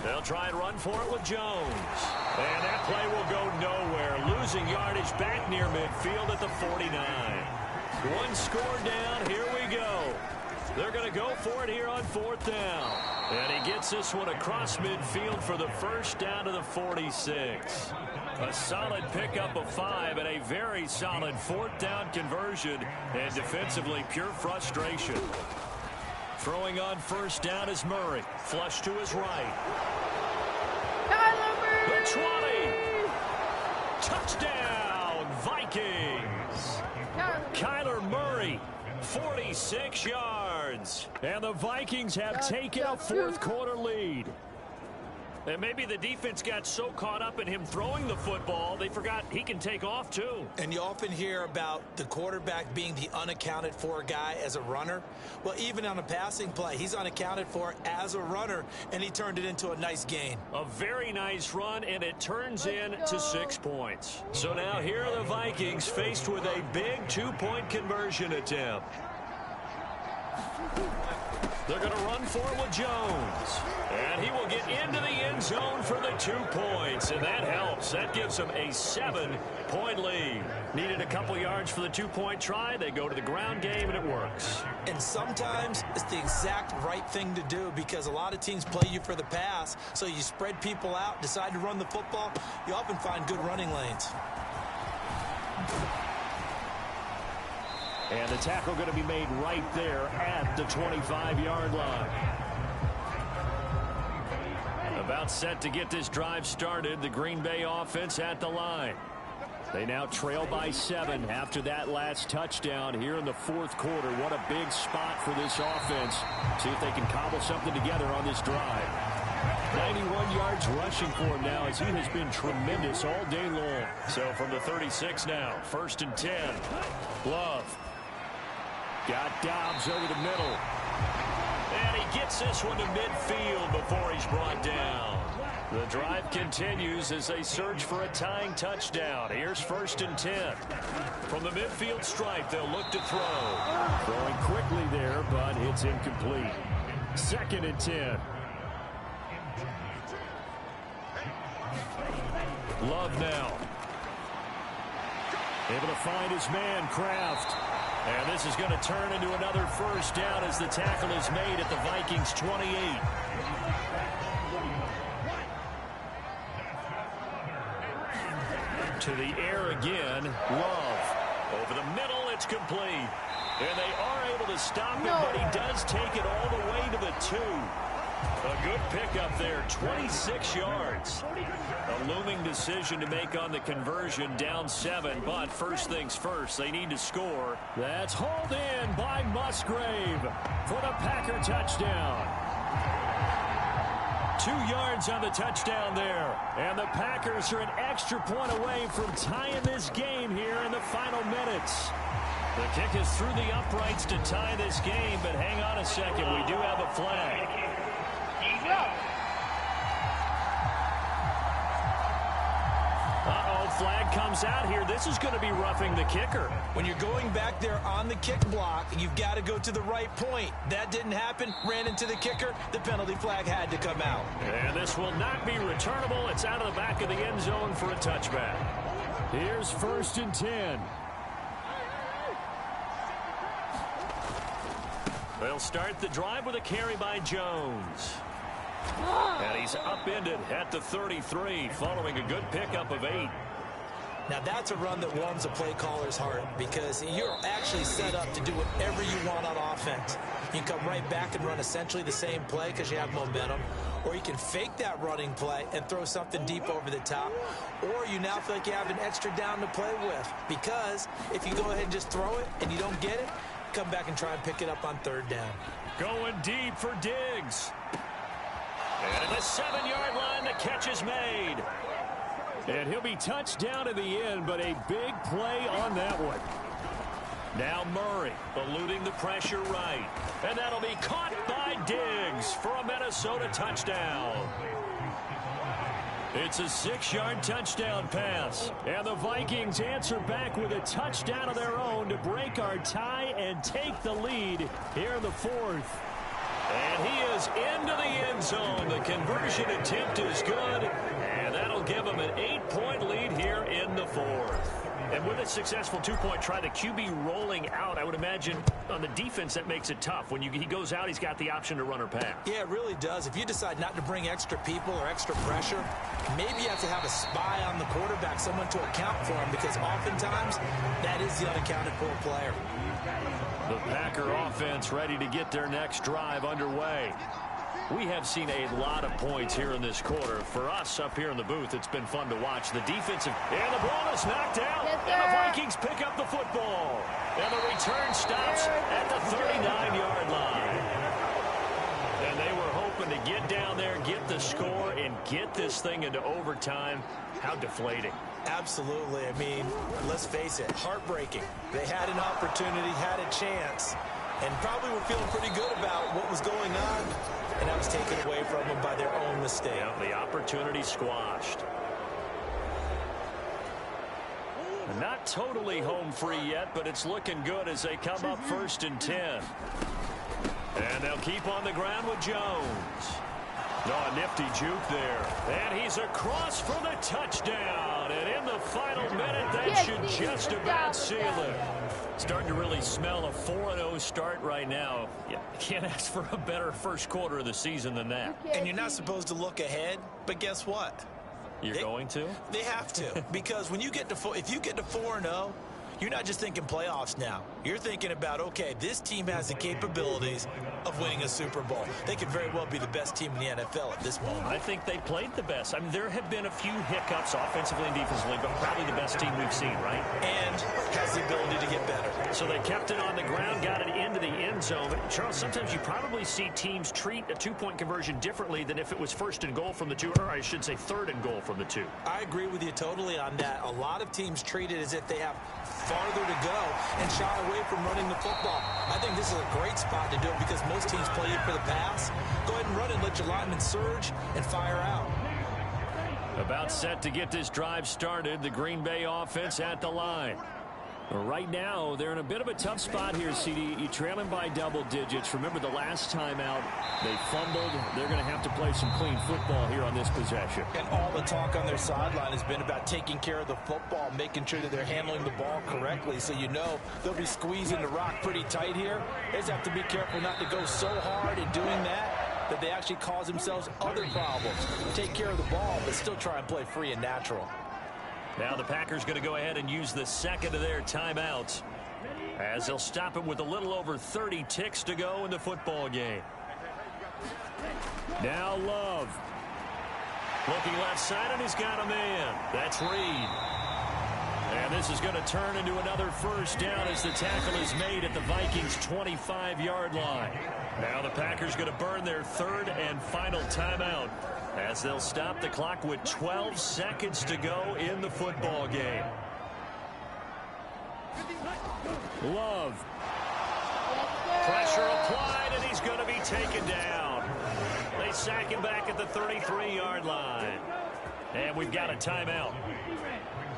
They'll try and run for it with Jones. And that play will go nowhere. Losing yardage back near midfield at the 49. 1 score down. Here we go. They're going to go for it here on 4th down. And he gets this one across midfield for the 1st down to the 46. A solid pickup of 5 and a very solid 4th down conversion. And defensively, pure frustration. Throwing on 1st down is Murray. Flush to his right. The 20. Touchdown, Vikings. Kyler Murray, 46 yards. And the Vikings have taken a 4th quarter lead. And maybe the defense got so caught up in him throwing the football, they forgot he can take off too. And you often hear about the quarterback being the unaccounted for guy as a runner. Well, even on a passing play, he's unaccounted for as a runner, and he turned it into a nice gain. A very nice run, and it turns into 6 points. So now here are the Vikings faced with a big 2-point conversion attempt. They're going to run for it with Jones. And he will get into the end zone for the 2 points. And that helps. That gives them a 7-point lead. Needed a couple yards for the 2-point try. They go to the ground game, and it works. And sometimes it's the exact right thing to do because a lot of teams play you for the pass. So you spread people out, decide to run the football. You often find good running lanes. And the tackle going to be made right there at the 25-yard line. About set to get this drive started. The Green Bay offense at the line. They now trail by 7 after that last touchdown here in the 4th quarter. What a big spot for this offense. See if they can cobble something together on this drive. 91 yards rushing for him now as he has been tremendous all day long. So from the 36 now, 1st and 10. Love. Got Dobbs over the middle. And he gets this one to midfield before he's brought down. The drive continues as they search for a tying touchdown. Here's 1st and 10. From the midfield stripe, they'll look to throw. Throwing quickly there, but it's incomplete. 2nd and 10. Love now. Able to find his man, Kraft. And this is going to turn into another first down as the tackle is made at the Vikings 28. To the air again, Love. Over the middle, it's complete. And they are able to stop him, but he does take it all the way to the 2. A good pickup there, 26 yards. A looming decision to make on the conversion, down 7, but first things first, they need to score. That's hauled in by Musgrave for the Packer touchdown. 2 yards on the touchdown there. And the Packers are an extra point away from tying this game here in the final minutes. The kick is through the uprights to tie this game, but hang on a second, we do have a flag. Flag comes out here. This is going to be roughing the kicker. When you're going back there on the kick block, you've got to go to the right point. That didn't happen. Ran into the kicker. The penalty flag had to come out. And this will not be returnable. It's out of the back of the end zone for a touchback. Here's 1st and 10. They'll start the drive with a carry by Jones. And he's upended at the 33 following a good pickup of 8. Now, that's a run that warms a play caller's heart because you're actually set up to do whatever you want on offense. You can come right back and run essentially the same play because you have momentum, or you can fake that running play and throw something deep over the top, or you now feel like you have an extra down to play with because if you go ahead and just throw it and you don't get it, come back and try and pick it up on 3rd down. Going deep for Diggs. And at the 7-yard line, the catch is made. And he'll be touched down in the end, but a big play on that one. Now Murray eluding the pressure right. And that'll be caught by Diggs for a Minnesota touchdown. It's a 6-yard touchdown pass. And the Vikings answer back with a touchdown of their own to break our tie and take the lead here in the 4th. And he is into the end zone. The conversion attempt is good. And that'll give him an 8-point lead here in the 4th. And with a successful 2-point try, the QB rolling out, I would imagine on the defense that makes it tough. When he goes out, he's got the option to run or pass. Yeah, it really does. If you decide not to bring extra people or extra pressure, maybe you have to have a spy on the quarterback, someone to account for him, because oftentimes that is the unaccounted for player. The Packer offense ready to get their next drive underway. We have seen a lot of points here in this quarter. For us up here in the booth, it's been fun to watch. The defensive, and the ball is knocked out. Yes, and the Vikings pick up the football. And the return stops at the 39-yard line. And they were hoping to get down there, get the score, and get this thing into overtime. How deflating. Absolutely. I mean, let's face it, heartbreaking. They had an opportunity, had a chance, and probably were feeling pretty good about what was going on, and that was taken away from them by their own mistake. Yeah, the opportunity squashed. Not totally home free yet, but it's looking good as they come up 1st and 10. And they'll keep on the ground with Jones. Oh, a nifty juke there. And he's across for the touchdown. And in the final minute, that should just about seal it. Starting to really smell a 4-0 start right now. You can't ask for a better first quarter of the season than that. And you're not supposed to look ahead, but guess what? You're going to? They have to, because when you get to if you get to 4-0, you're not just thinking playoffs now. You're thinking about, okay, this team has the capabilities of winning a Super Bowl. They could very well be the best team in the NFL at this moment. I think they played the best. I mean, there have been a few hiccups offensively and defensively, but probably the best team we've seen, right? And has the ability to get better. So they kept it on the ground, got it into the end zone. But Charles, sometimes you probably see teams treat a two-point conversion differently than if it was first and goal from the 2, or I should say third and goal from the 2. I agree with you totally on that. A lot of teams treat it as if they have farther to go and shy away from running the football. I think this is a great spot to do it because most teams play it for the pass. Go ahead and run it, let your linemen surge, and fire out. About set to get this drive started, the Green Bay offense at the line. Right now, they're in a bit of a tough spot here, CD. You trail them by double digits. Remember the last time out, they fumbled. They're going to have to play some clean football here on this possession. And all the talk on their sideline has been about taking care of the football, making sure that they're handling the ball correctly. So you know they'll be squeezing the rock pretty tight here. They just have to be careful not to go so hard in doing that they actually cause themselves other problems. Take care of the ball, but still try and play free and natural. Now the Packers going to go ahead and use the second of their timeouts as they'll stop him with a little over 30 ticks to go in the football game. Now Love. Looking left side, and he's got a man. That's Reed. And this is going to turn into another first down as the tackle is made at the Vikings' 25-yard line. Now the Packers going to burn their third and final timeout as they'll stop the clock with 12 seconds to go in the football game. Love. Pressure applied, and he's going to be taken down. They sack him back at the 33-yard line. And we've got a timeout.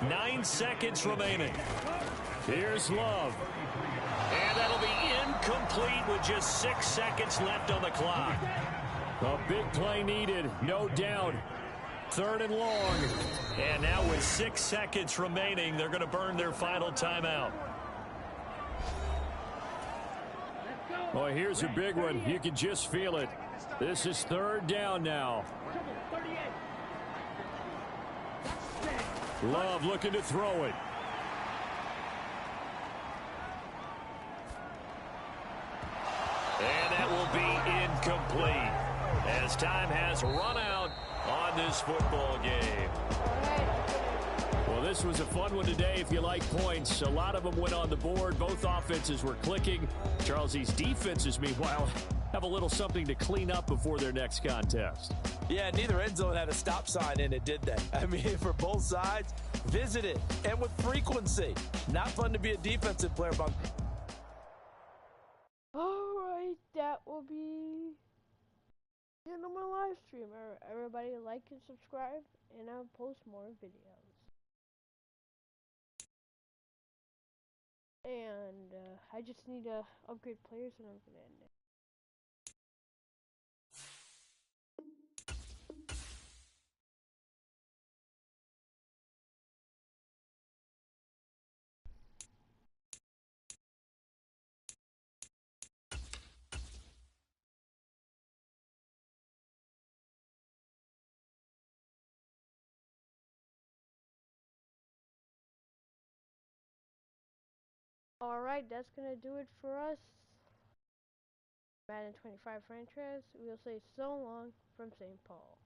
9 seconds remaining. Here's Love. And that'll be incomplete with just 6 seconds left on the clock. A big play needed, no doubt. Third and long. And now with 6 seconds remaining, they're going to burn their final timeout. Well, here's a big one. You can just feel it. This is third down now. Love looking to throw it. And that will be incomplete as time has run out on this football game. Well, this was a fun one today if you like points. A lot of them went on the board. Both offenses were clicking. Charles, these defenses, meanwhile, have a little something to clean up before their next contest. Yeah, neither end zone had a stop sign in it, did they? I mean, for both sides, visit it, and with frequency. Not fun to be a defensive player, but... Alright, that will be the end of my live stream. Everybody like and subscribe, and I'll post more videos. And I just need to upgrade players, and I'm gonna end it. Alright, that's gonna do it for us. Madden 25 franchise. We'll say so long from St. Paul.